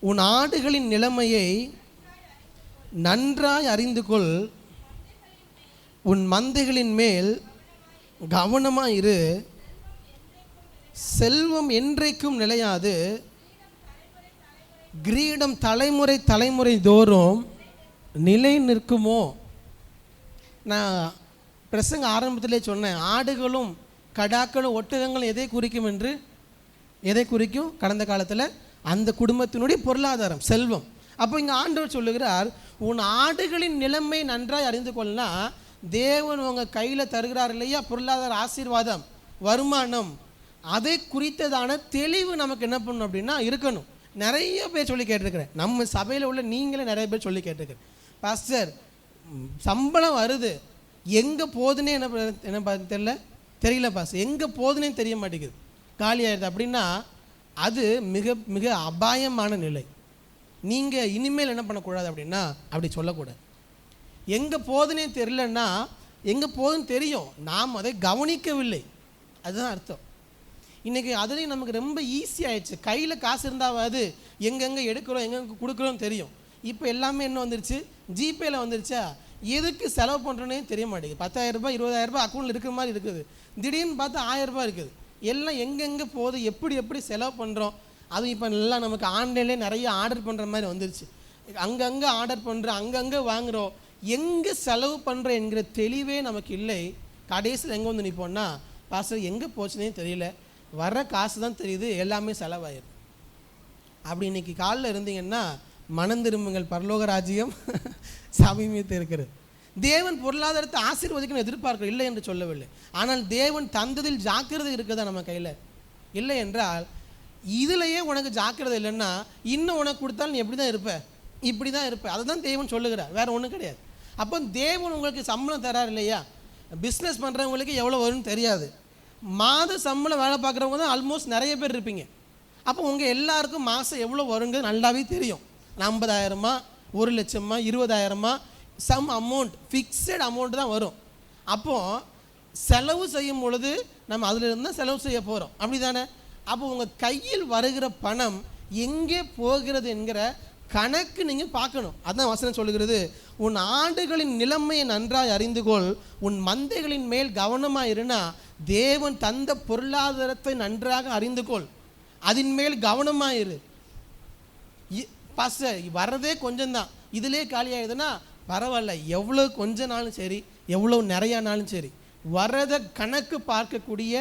உன் ஆடுகளின் நிலைமையை நன்றாய் அறிந்து கொள், உன் மந்தைகளின் மேல் கவனமாயிரு, செல்வம் என்றைக்கும் நிலையாது, கிரீடம் தலைமுறை தலைமுறை தோறும் நிலை நிற்குமோ. நான் பிரசங்க ஆரம்பத்திலே சொன்னேன், ஆடுகளும் கடாக்களும் ஒட்டகங்களும் எதை குறிக்கும் என்று? எதை குறிக்கும்? கடந்த காலத்தில் அந்த குடும்பத்தினுடைய பொருளாதாரம், செல்வம். அப்போ இங்கே ஆண்டவர் சொல்லுகிறார், உன் ஆடுகளின் நிலைமை நன்றாய் அறிந்து கொள்ளனா, தேவன் உங்கள் கையில் தருகிறார் இல்லையா பொருளாதார ஆசீர்வாதம், வருமானம், அதை குறித்ததான தெளிவு நமக்கு என்ன பண்ணணும் அப்படின்னா இருக்கணும். நிறைய பேர் சொல்லி கேட்டிருக்கிறேன், நம்ம சபையில் உள்ள நீங்களே நிறைய பேர் சொல்லி கேட்டிருக்கிறேன், பாஸ்டர் சம்பளம் வருது, எங்கே போகுதுன்னே என்ன தெரியல பாஸ்டர், எங்கே போகுதுன்னே தெரிய மாட்டேங்குது, காலி ஆயிடுது அப்படின்னா அது மிக மிக அபாயமான நிலை. நீங்கள் இனிமேல் என்ன பண்ணக்கூடாது அப்படின்னா அப்படி சொல்லக்கூடாது. எங்கே போகுதுன்னே தெரியலன்னா, எங்கே போகுதுன்னு தெரியும், நாம் அதை கவனிக்கவில்லை, அதுதான் அர்த்தம். இன்றைக்கி அதுலேயும் நமக்கு ரொம்ப ஈஸி ஆயிடுச்சு, கையில் காசு இருந்தாவது எங்கெங்கே எடுக்கிறோம் எங்கெங்கே கொடுக்குறோம் தெரியும். இப்போ எல்லாமே என்ன வந்துருச்சு, ஜிபேயில் வந்துருச்சா, எதுக்கு செலவு பண்ணுறோன்னே தெரிய மாட்டேங்குது. 10,000 ரூபாய் 20,000 ரூபாய் அக்கௌண்ட்டில் இருக்கிற மாதிரி இருக்குது, திடீர்னு பார்த்தா 1000 ரூபாய் இருக்குது. எல்லாம் எங்கெங்கே போகுது, எப்படி செலவு பண்ணுறோம். அதுவும் இப்போ எல்லாம் நமக்கு ஆன்லைன்லேயே நிறைய ஆர்டர் பண்ணுற மாதிரி வந்துருச்சு, அங்கங்கே ஆர்டர் பண்ணுறோம், அங்கங்கே வாங்குகிறோம், எங்கே செலவு பண்ணுறோம் என்கிற தெளிவே நமக்கு இல்லை. கடைசியில் எங்கே வந்து நிற்போம்னா, பாஸ்டர் எங்கே போச்சுன்னே தெரியல, வர்ற காசு தான் தெரியுது, எல்லாமே செலவாயிடும். அப்படி இன்றைக்கி காலில் இருந்தீங்கன்னா மனம் திரும்புங்கள், பரலோக ராஜ்யம் சமீபத்து இருக்கிறது. தேவன் பொருளாதாரத்தை ஆசீர்வதிக்கணும் எதிர்பார்க்க இல்லை என்று சொல்லவில்லை, ஆனால் தேவன் தந்ததில் ஜாக்கிரதை இருக்குதா நம்ம கையில்? இல்லை என்றால் இதிலையே உனக்கு ஜாக்கிரதை இல்லைன்னா இன்னும் உனக்கு கொடுத்தாலும் நீ எப்படி தான் இருப்ப, இப்படி தான் இருப்ப. அதை தான் தேவன் சொல்லுகிறார், வேறு ஒன்றும் கிடையாது. அப்போ தேவன் உங்களுக்கு சம்பளம் தரார் இல்லையா, பிஸ்னஸ் பண்ணுறவங்களுக்கு எவ்வளோ வரும்னு தெரியாது, மாத சம்பளம் வேலை பார்க்குறவங்க தான் ஆல்மோஸ்ட் நிறைய பேர் இருப்பீங்க. அப்போ உங்கள் எல்லாருக்கும் மாதம் எவ்வளோ வருங்கிறது நல்லாவே தெரியும். 50,000, 1,00,000, 20,000, சம் அமௌண்ட், ஃபிக்ஸட் அமௌண்ட் தான் வரும். அப்போது செலவு செய்யும் பொழுது நம்ம அதில் இருந்தால் செலவு செய்ய போகிறோம், அப்படி தானே? அப்போ உங்கள் கையில் வருகிற பணம் எங்கே போகிறது என்கிற கணக்கு நீங்கள் பார்க்கணும். அதுதான் வசனம் சொல்லுகிறது, உன் ஆடுகளின் நிலைமையை நன்றாய் அறிந்து கொள், உன் மந்தைகளின் மேல் கவனமாக இருனா, தேவன் தந்த பொருளாதாரத்தை நன்றாக அறிந்து கொள், அதன் மேல் கவனமாக இரு. பாஸ்டர் வர்றதே கொஞ்சம்தான், இதிலே காலியாகிடுதுன்னா பரவாயில்ல, எவ்வளோ கொஞ்ச நாளும் சரி, எவ்வளோ நிறையானாலும் சரி, வர்றதை கணக்கு பார்க்கக்கூடிய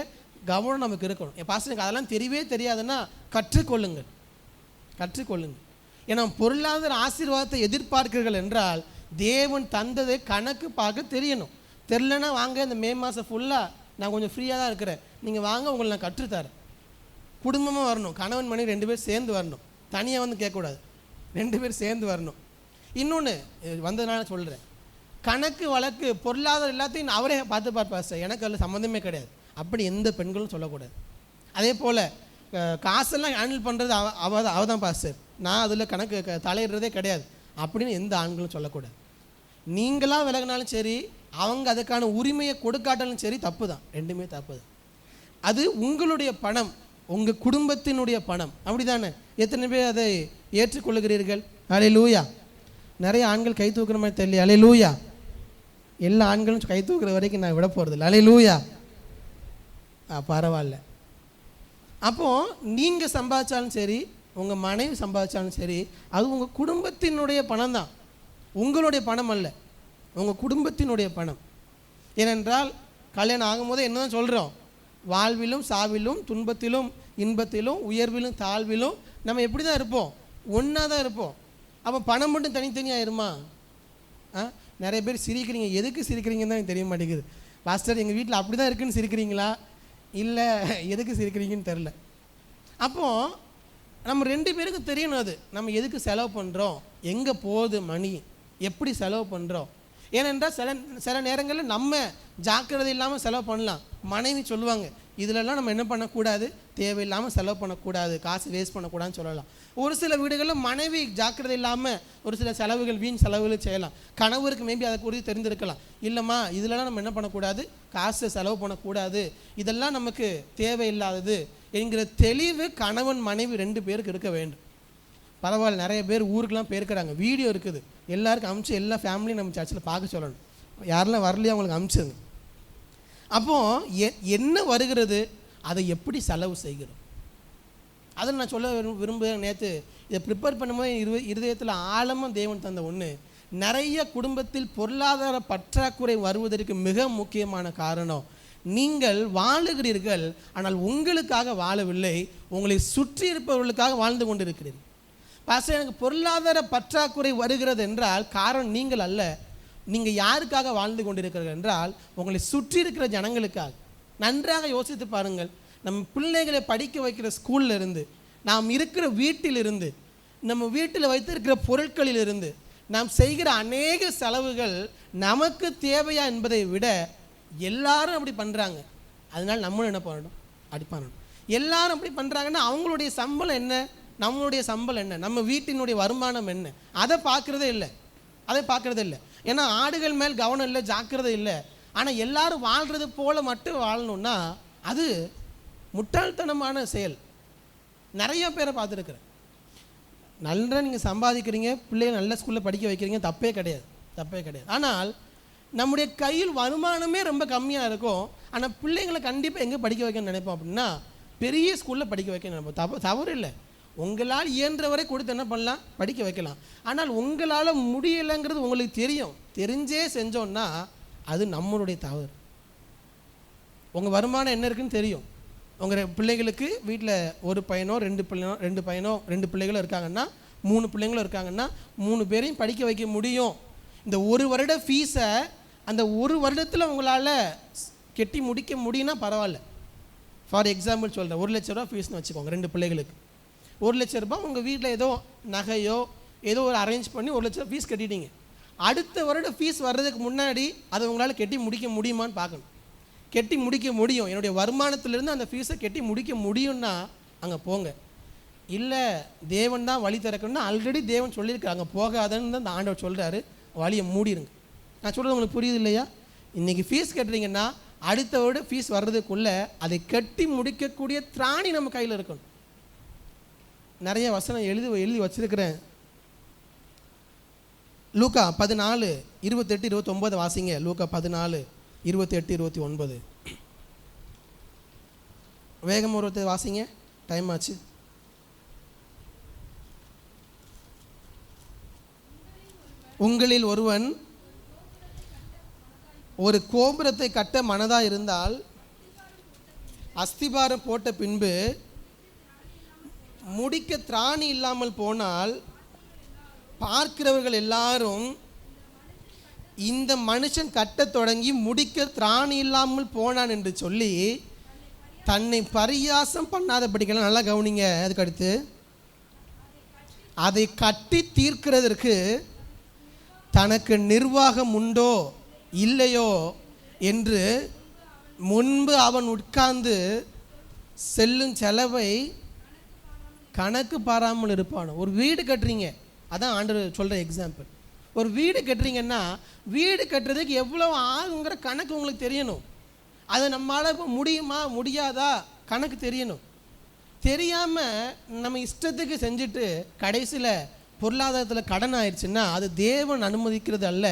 கவனம் நமக்கு இருக்கணும். என் பாஸ்டர் எனக்கு அதெல்லாம் தெரியவே தெரியாதுன்னா கற்றுக்கொள்ளுங்கள். ஏன்னா பொருளாதார ஆசீர்வாதத்தை எதிர்பார்க்கிறீர்கள் என்றால் தேவன் தந்ததை கணக்கு பார்க்க தெரியணும். தெரிலனா வாங்க, இந்த மே மாதம் ஃபுல்லாக நான் கொஞ்சம் ஃப்ரீயாக தான் இருக்கிறேன், நீங்கள் வாங்க, உங்களை நான் கற்றுத்தரேன். குடும்பமாக வரணும், கணவன் மனைவி 2 பேர் சேர்ந்து வரணும், தனியாக வந்து கேட்கக்கூடாது, 2 பேர் சேர்ந்து வரணும். இன்னொன்று வந்ததுனால சொல்கிறேன், கணக்கு வழக்கு பொருளாதாரம் எல்லாத்தையும் அவரே பார்த்து பார்ப்பார், எனக்கு அதில் சம்மந்தமே கிடையாது, அப்படி எந்த பெண்களும் சொல்லக்கூடாது. அதே போல் காசெல்லாம் ஹேண்டில் பண்ணுறது அவ தான் பாஸ்டர், நான் அதில் கணக்கு தலையிடுறதே கிடையாது அப்படின்னு எந்த ஆண்களும் சொல்லக்கூடாது. நீங்களாக விலகினாலும் சரி, அவங்க அதுக்கான உரிமையை கொடுக்காட்டாலும் சரி, தப்பு தான், ரெண்டுமே தப்பு தான். அது உங்களுடைய பணம், உங்கள் குடும்பத்தினுடைய பணம், அப்படி தானே? எத்தனை பேர் அதை ஏற்றுக்கொள்ளுகிறீர்கள்? அல்லேலூயா. நிறைய ஆண்கள் கை தூக்குற மாதிரி தெரியல, அல்லேலூயா. எல்லா ஆண்களும் கை தூக்குற வரைக்கும் நான் விட போகிறதில்ல, அல்லேலூயா. பரவாயில்ல. அப்போது நீங்கள் சம்பாதிச்சாலும் சரி, உங்கள் மனைவி சம்பாதிச்சாலும் சரி, அது உங்கள் குடும்பத்தினுடைய பணம் தான், உங்களுடைய பணம் அல்ல, உங்கள் குடும்பத்தினுடைய பணம். ஏனென்றால் கல்யாணம் ஆகும்போது என்ன தான் சொல்கிறோம், வாழ்விலும் சாவிலும் துன்பத்திலும் இன்பத்திலும் உயர்விலும் தாழ்விலும் நம்ம எப்படி தான் இருப்போம், ஒன்றா தான் இருப்போம். அப்போ பணம் மட்டும் தனித்தனியாயிருமா? நிறைய பேர் சிரிக்கிறீங்க, எதுக்கு சிரிக்கிறீங்கன்னு தான் எனக்கு தெரிய மாட்டேங்குது. பாஸ்டர் எங்கள் வீட்டில் அப்படி தான் இருக்குன்னு சிரிக்கிறீங்களா, இல்லை எதுக்கு சிரிக்கிறீங்கன்னு தெரில. அப்போது நம்ம 2 பேருக்கும் தெரியணும் அது நம்ம எதுக்கு செலவு பண்ணுறோம், எங்கே போகுது மணி, எப்படி செலவு பண்ணுறோம். ஏனென்றால் சில நேரங்களில் நம்ம ஜாக்கிரதை இல்லாமல் செலவு பண்ணலாம். மனைவி சொல்லுவாங்க, இதிலெல்லாம் நம்ம என்ன பண்ணக்கூடாது, தேவையில்லாமல் செலவு பண்ணக்கூடாது, காசு வேஸ்ட் பண்ணக்கூடாதுன்னு சொல்லலாம். ஒரு சில வீடுகளில் மனைவி ஜாக்கிரதை இல்லாமல் ஒரு சில செலவுகள், வீண் செலவுகள் செய்யலாம். கணவருக்கு மேபி அதை குறித்து தெரிந்திருக்கலாம், இல்லைம்மா இதிலெல்லாம் நம்ம என்ன பண்ணக்கூடாது, காசு செலவு பண்ணக்கூடாது, இதெல்லாம் நமக்கு தேவையில்லாதது என்கிற தெளிவு கணவன் மனைவி 2 பேருக்கு இருக்க வேண்டும். பரவாயில்ல, நிறைய பேர் ஊருக்கெலாம் போயிருக்கிறாங்க, வீடியோ இருக்குது, எல்லாருக்கும் அமுச்சு எல்லா ஃபேமிலியும் நம்ம சர்ச்சில் பார்க்க சொல்லணும். யாரெல்லாம் வரலையோ அவங்களுக்கு அமுச்சுங்க. அப்போது என்ன வருகிறது, அதை எப்படி செலவு செய்கிறோம், அதை நான் சொல்ல விரும்புகிறேன். நேற்று இதை ப்ரிப்பேர் பண்ணும்போது இருதயத்தில் ஆழமாக தேவன் தந்த ஒன்று, நிறைய குடும்பத்தில் பொருளாதார பற்றாக்குறை வருவதற்கு மிக முக்கியமான காரணம், நீங்கள் வாழுகிறீர்கள் ஆனால் உங்களுக்காக வாழவில்லை, உங்களை சுற்றி இருப்பவர்களுக்காக வாழ்ந்து கொண்டு இருக்கிறீர்கள். பாஸ்டர், எனக்கு பொருளாதார பற்றாக்குறை வருகிறது என்றால் காரணம் நீங்கள் அல்ல. நீங்கள் யாருக்காக வாழ்ந்து கொண்டிருக்கிறீர்கள் என்றால் உங்களை சுற்றி இருக்கிற ஜனங்களுக்காக. நன்றாக யோசித்து பாருங்கள். நம்ம பிள்ளைகளை படிக்க வைக்கிற ஸ்கூலில் இருந்து, நாம் இருக்கிற வீட்டிலிருந்து, நம்ம வீட்டில் வைத்திருக்கிற பொருட்களிலிருந்து நாம் செய்கிற அநேக செலவுகள் நமக்கு தேவையா என்பதை விட எல்லாரும் அப்படி பண்ணுறாங்க, அதனால் நம்மளும் என்ன பண்ணணும், அப்படி பண்ணணும். எல்லாரும் அப்படி பண்ணுறாங்கன்னா அவங்களுடைய சம்பளம் என்ன, நம்மளுடைய சம்பளம் என்ன, நம்ம வீட்டினுடைய வருமானம் என்ன, அதை பார்க்குறதே இல்லை. ஏன்னா ஆடுகள் மேல் கவனம் இல்லை, ஜாக்கிரதை இல்லை. ஆனால் எல்லாரும் வாழ்கிறது போல மட்டும் வாழணும்னா அது முட்டாள்தனமான செயல். நிறைய பேரை பார்த்துருக்குறேன். நல்லா நீங்கள் சம்பாதிக்கிறீங்க, பிள்ளைங்க நல்ல ஸ்கூலில் படிக்க வைக்கிறீங்க, தப்பே கிடையாது. ஆனால் நம்முடைய கையில் வருமானமே ரொம்ப கம்மியாக இருக்கும். ஆனால் பிள்ளைங்களை கண்டிப்பாக எங்கே படிக்க வைக்கணும்னு நினைப்போம் அப்படின்னா பெரிய ஸ்கூலில் படிக்க வைக்கணும்னு நினைப்போம். தவறு இல்லை, உங்களால் இயன்றவரை கொடுத்து என்ன பண்ணலாம், படிக்க வைக்கலாம். ஆனால் உங்களால் முடியலைங்கிறது உங்களுக்கு தெரிஞ்சே செஞ்சோன்னா அது நம்மளுடைய தவறு. உங்கள் வருமானம் என்ன இருக்குன்னு தெரியும். உங்கள் பிள்ளைகளுக்கு வீட்டில் ஒரு பையனோ ரெண்டு பிள்ளைகளோ இருக்காங்கன்னா 3 பிள்ளைங்களும் இருக்காங்கன்னா 3 பேரையும் படிக்க வைக்க முடியும். இந்த 1 வருட ஃபீஸை அந்த 1 வருடத்தில் உங்களால் கெட்டி முடிக்க முடியும்னா பரவாயில்ல. ஃபார் எக்ஸாம்பிள் சொல்கிறேன், 1 லட்ச ரூபா ஃபீஸ்னு வச்சுக்கோங்க. 2 பிள்ளைகளுக்கு 1 லட்ச ரூபா. உங்கள் வீட்டில் ஏதோ நகையோ ஏதோ ஒரு அரேஞ்ச் பண்ணி 1 லட்ச ரூபா ஃபீஸ் கட்டிட்டீங்க. அடுத்த வருடம் ஃபீஸ் வர்றதுக்கு முன்னாடி அதை உங்களால் கெட்டி முடிக்க முடியுமான்னு பார்க்கணும். கெட்டி முடிக்க முடியும், என்னுடைய வருமானத்திலிருந்து அந்த ஃபீஸை கெட்டி முடிக்க முடியும்னா அங்கே போங்க. இல்லை தேவன் தான் வழி திறக்கணும்னா ஆல்ரெடி தேவன் சொல்லியிருக்காரு, அங்கே போகாதன்னு தான் அந்த ஆண்டவர் சொல்கிறாரு, வழியை மூடிடுங்க. நான் சொல்கிறது உங்களுக்கு புரியுது இல்லையா? இன்றைக்கி ஃபீஸ் கட்டுறீங்கன்னா அடுத்த வருடம் ஃபீஸ் வர்றதுக்குள்ளே அதை கட்டி முடிக்கக்கூடிய திராணி நம்ம கையில் இருக்கணும். நிறைய வசனம் எழுதி வச்சிருக்கிறேன். லூக்கா 14:28-29 வாசிங்க. லூக்கா 14:28-29 வேகம் ஒருத்தர் வாசிங்க, டைம் ஆச்சு. உங்களில் ஒருவன் ஒரு கோபுரத்தை கட்ட மனதாக இருந்தால் அஸ்திபாரம் போட்ட பின்பு முடிக்க திராணி இல்லாமல் போனால் பார்க்கிறவர்கள் எல்லாரும் இந்த மனுஷன் கட்டத் தொடங்கி முடிக்க திராணி இல்லாமல் போனான் என்று சொல்லி தன்னை பரியாசம் பண்ணாதபடிக்கெல்லாம் நல்லா கவனிங்க. அதுக்கடுத்து அதை கட்டி தீர்க்கிறதற்கு தனக்கு நிர்வாகம் உண்டோ இல்லையோ என்று முன்பு அவன் உட்கார்ந்து செல்லும் செலவை கணக்கு பாராமல் இருப்பானோ. ஒரு வீடு கட்டுறீங்க, அதான் ஆண்டவர் சொல்கிற எக்ஸாம்பிள். ஒரு வீடு கட்டுறீங்கன்னா வீடு கட்டுறதுக்கு எவ்வளோ ஆகுங்கிற கணக்கு உங்களுக்கு தெரியணும். அதை நம்மளால் இப்போ முடியுமா முடியாதா கணக்கு தெரியணும். தெரியாமல் நம்ம இஷ்டத்துக்கு செஞ்சுட்டு கடைசியில் பொருளாதாரத்தில் கடன் ஆயிடுச்சுன்னா அது தேவன் அனுமதிக்கிறது அல்ல,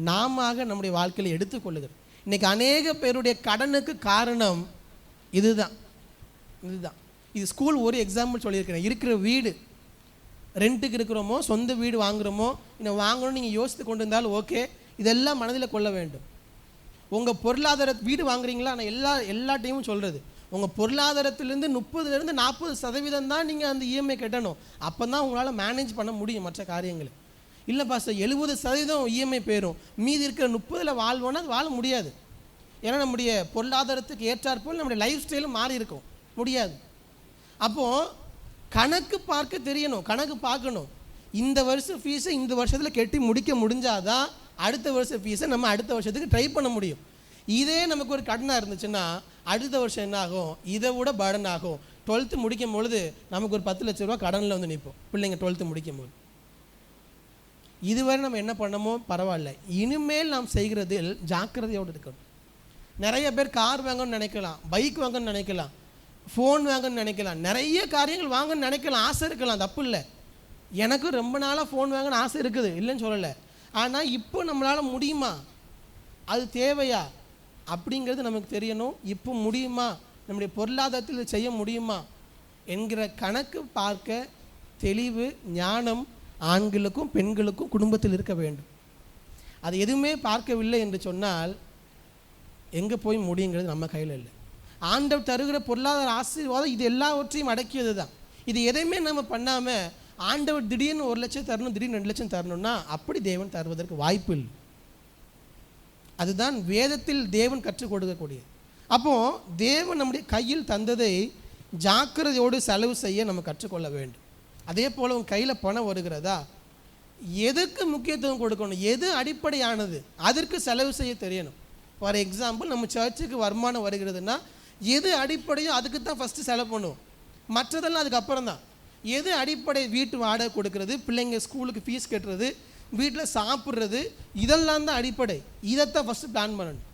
நாம நம்முடைய வாழ்க்கையில் எடுத்துக்கொள்ளுகிறது. இன்றைக்கி அநேக பேருடைய கடனுக்கு காரணம் இதுதான். இது ஸ்கூல் ஒரு எக்ஸாம்பிள் சொல்லியிருக்கிறேன். இருக்கிற வீடு ரெண்ட்டுக்கு இருக்கிறோமோ சொந்த வீடு வாங்குகிறோமோ இன்னும் வாங்கணும்னு நீங்கள் யோசித்து கொண்டு இருந்தாலும் ஓகே, இதெல்லாம் மனதில் கொள்ள வேண்டும். உங்கள் பொருளாதார வீடு வாங்குறீங்களா, நான் எல்லா டைமும் சொல்கிறது, உங்கள் பொருளாதாரத்திலேருந்து 30-40% தான் நீங்கள் அந்த இஎம்ஐ கட்டணும். அப்போ தான் உங்களால் மேனேஜ் பண்ண முடியும் மற்ற காரியங்களை. இல்லை பாஸ்டர் 70% இஎம்ஐ போயிடும், மீதி இருக்கிற 30% வாழ்வோன்னா அது வாழ முடியாது. ஏன்னா நம்முடைய பொருளாதாரத்துக்கு ஏற்றாற்போல் நம்முடைய லைஃப் ஸ்டைலும் மாறி இருக்கும், முடியாது. அப்போது கணக்கு பார்க்க தெரியணும், கணக்கு பார்க்கணும். இந்த வருஷம் ஃபீஸை இந்த வருஷத்தில் கட்டி முடிக்க முடிஞ்சாதான் அடுத்த வருஷம் ஃபீஸை நம்ம அடுத்த வருஷத்துக்கு ட்ரை பண்ண முடியும். இதே நமக்கு ஒரு கடனாக இருந்துச்சுன்னா அடுத்த வருஷம் என்ன ஆகும், இதை விட பர்டன் ஆகும். 12th முடிக்கும் பொழுது நமக்கு ஒரு 10 லட்ச ரூபா கடனில் வந்து நிற்போம், பிள்ளைங்க 12th முடிக்கும் போது. இதுவரை நம்ம என்ன பண்ணமோ பரவாயில்ல, இனிமேல் நாம் செய்கிறதில் ஜாக்கிரதையோடு இருக்கணும். நிறைய பேர் கார் வாங்கணும்னு நினைக்கலாம், பைக் வாங்கணும்னு நினைக்கலாம், ஃபோன் வாங்கணும்னு நினைக்கலாம், நிறைய காரியங்கள் வாங்கணும்னு நினைக்கலாம், ஆசை இருக்கலாம், தப்பு இல்லை. எனக்கும் ரொம்ப நாளாக ஃபோன் வாங்கணும்னு ஆசை இருக்குது, இல்லைன்னு சொல்லலை. ஆனால் இப்போ நம்மளால் முடியுமா, அது தேவையா அப்படிங்கிறது நமக்கு தெரியணும். இப்போ முடியுமா, நம்முடைய பொருளாதாரத்தில் செய்ய முடியுமா என்கிற கணக்கு பார்க்க தெளிவு ஞானம் ஆண்களுக்கும் பெண்களுக்கும் குடும்பத்தில் இருக்க வேண்டும். அது எதுவுமே பார்க்கவில்லை என்று சொன்னால் எங்கே போய் முடியுங்கிறது நம்ம கையில் இல்லை. ஆண்டவர் தருகிற பொருளாதார ஆசீர்வாதம் இது எல்லாவற்றையும் அடக்கியது தான். இது எதையுமே நம்ம பண்ணாமல் ஆண்டவர் திடீர்னு 1 லட்சம் தரணும், திடீர்னு 2 லட்சம் தரணும்னா அப்படி தேவன் தருவதற்கு வாய்ப்பு இல்லை. அதுதான் வேதத்தில் தேவன் கற்றுக் கொடுக்கக்கூடியது. அப்போது தேவன் நம்முடைய கையில் தந்ததை ஜாக்கிரதையோடு செலவு செய்ய நம்ம கற்றுக்கொள்ள வேண்டும். அதே போல் உங்கள் கையில் பணம் வருகிறதா, எதுக்கு முக்கியத்துவம் கொடுக்கணும், எது அடிப்படையானது அதற்கு செலவு செய்ய தெரியணும். ஃபார் எக்ஸாம்பிள், நம்ம சர்ச்சுக்கு வருமானம் வருகிறதுனா எது அடிப்படையோ அதுக்கு தான் ஃபஸ்ட்டு செலவு பண்ணுவோம், மற்றதெல்லாம் அதுக்கப்புறம் தான். எது அடிப்படை, வீட்டு வாடகை கொடுக்கறது, பிள்ளைங்க ஸ்கூலுக்கு ஃபீஸ் கட்டுறது, வீட்டில் சாப்பிட்றது, இதெல்லாம் தான் அடிப்படை. இதைத்தான் ஃபஸ்ட்டு பிளான் பண்ணணும்.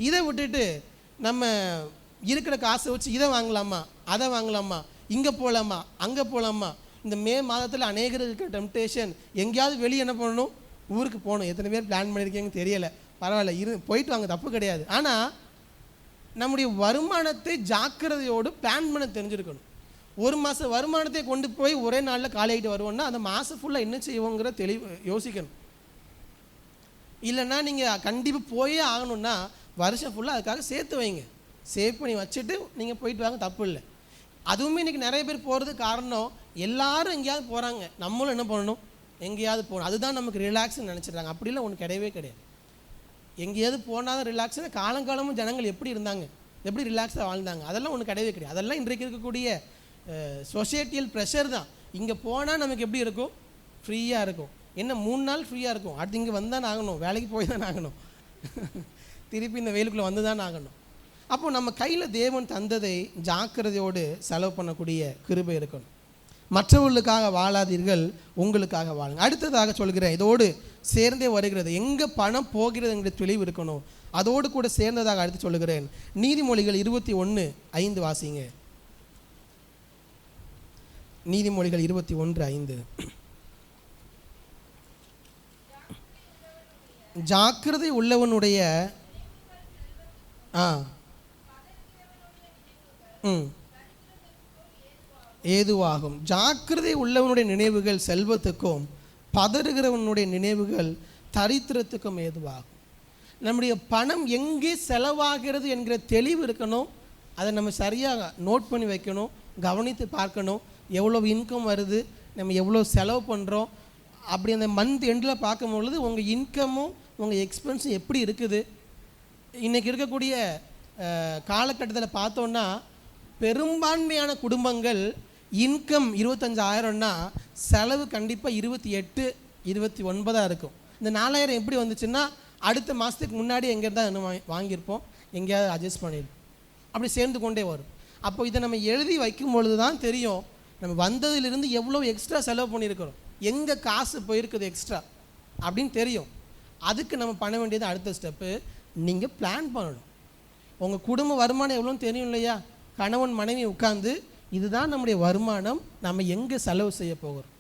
இதை விட்டுட்டு நம்ம இருக்கிற காசை வச்சு இதை வாங்கலாமா, அதை வாங்கலாமா, இங்கே போகலாமா, அங்கே போகலாமா. இந்த மே மாதத்தில் அநேகருக்கு டெம்டேஷன், எங்கேயாவது வெளியே என்ன பண்ணணும், ஊருக்கு போகணும். எத்தனை பேர் பிளான் பண்ணியிருக்கீங்கன்னு தெரியலை, பரவாயில்ல, போயிட்டு வாங்க, தப்பு கிடையாது. ஆனால் நம்முடைய வருமானத்தை ஜாக்கிரதையோடு பிளான் பண்ண தெரிஞ்சிருக்கணும். 1 மாதம் வருமானத்தை கொண்டு போய் ஒரே நாளில் காலியாகிட்டு வருவோம்னா அந்த மாதம் ஃபுல்லாக என்ன செய்வோங்கிற தெளிவு யோசிக்கணும். இல்லைன்னா நீங்கள் கண்டிப்பாக போயே ஆகணும்னா வருஷம் ஃபுல்லாக அதுக்காக சேர்த்து வைங்க, சேவ் பண்ணி வச்சுட்டு நீங்கள் போயிட்டு வாங்க, தப்பு இல்லை. அதுவுமே இன்றைக்கி நிறைய பேர் போகிறதுக்கு காரணம் எல்லாரும் எங்கேயாவது போகிறாங்க, நம்மளும் என்ன பண்ணணும், எங்கேயாவது போகணும், அதுதான் நமக்கு ரிலாக்ஸ்ன்னு நினச்சிட்றாங்க. அப்படிலாம் ஒன்று கிடையவே கிடையாது. எங்கேயாவது போனால் தான் ரிலாக்ஸ்னு காலங்காலமும் ஜனங்கள் எப்படி இருந்தாங்க, எப்படி ரிலாக்ஸாக வாழ்ந்தாங்க, அதெல்லாம் ஒன்று கிடையவே கிடையாது. அதெல்லாம் இன்றைக்கு இருக்கக்கூடிய சொசைட்டியல் ப்ரெஷர் தான். இங்கே போனால் நமக்கு எப்படி இருக்கும், ஃப்ரீயாக இருக்கும். என்ன 3 நாள் ஃப்ரீயாக இருக்கும், அடுத்து இங்கே வந்தால் ஆகணும், வேலைக்கு போய் தான் ஆகணும், திருப்பி இந்த வெயிலுக்குள்ளே வந்து தான் ஆகணும். அப்போது நம்ம கையில் தேவன் தந்ததை ஜாக்கிரதையோடு செலவு பண்ணக்கூடிய கிருபை இருக்கணும். மற்றவர்களுக்காக வாழாதீர்கள், உங்களுக்காக வாழுங்க. அடுத்ததாக சொல்கிறேன், இதோடு சேர்ந்தே வருகிறது, எங்கே பணம் போகிறது என்கிற தெளிவு இருக்கணும். அதோடு கூட சேர்ந்ததாக அடுத்து சொல்லுகிறேன். நீதிமொழிகள் 21:5 வாசிங்க. நீதிமொழிகள் 21:5. ஜாக்கிரதை உள்ளவனுடைய ஏதுவாகும். ஜாக்கிரதை உள்ளவனுடைய நினைவுகள் செல்வத்துக்கும் பதறுகிறவனுடைய நினைவுகள் தரித்திரத்துக்கும் ஏதுவாகும். நம்முடைய பணம் எங்கே செலவாகிறது என்கிற தெளிவு இருக்கணும். அதை நம்ம சரியாக நோட் பண்ணி வைக்கணும், கவனித்து பார்க்கணும். எவ்வளோ இன்கம் வருது, நம்ம எவ்வளோ செலவு பண்ணுறோம், அப்படி அந்த மந்த் எண்டில் பார்க்கும் பொழுது உங்கள் இன்கமும் உங்கள் எக்ஸ்பென்ஸும் எப்படி இருக்குது. இன்றைக்கி இருக்கக்கூடிய காலகட்டத்தில் பார்த்தோன்னா பெரும்பான்மையான குடும்பங்கள் இன்கம் 25,000ன்னா செலவு கண்டிப்பாக 28-29 இருக்கும். இந்த 4,000 எப்படி வந்துச்சுன்னா அடுத்த மாதத்துக்கு முன்னாடி எங்கே தான் வாங்கியிருப்போம், எங்கேயாவது அட்ஜஸ்ட் பண்ணியிருப்போம், அப்படி சேர்ந்து கொண்டே வரும். அப்போ இதை நம்ம எழுதி வைக்கும் பொழுது தான் தெரியும் நம்ம வந்ததிலிருந்து எவ்வளோ எக்ஸ்ட்ரா செலவு பண்ணியிருக்கிறோம், எங்கே காசு போயிருக்குது எக்ஸ்ட்ரா அப்படின்னு தெரியும். அதுக்கு நம்ம பண்ண வேண்டியது அடுத்த ஸ்டெப்பு, நீங்கள் பிளான் பண்ணணும். உங்கள் குடும்ப வருமானம் எவ்வளோன்னு தெரியும் இல்லையா, கணவன் மனைவி உட்காந்து இதுதான் நம்முடைய வருமானம், நம்ம எங்கே செலவு செய்ய போகிறோம்.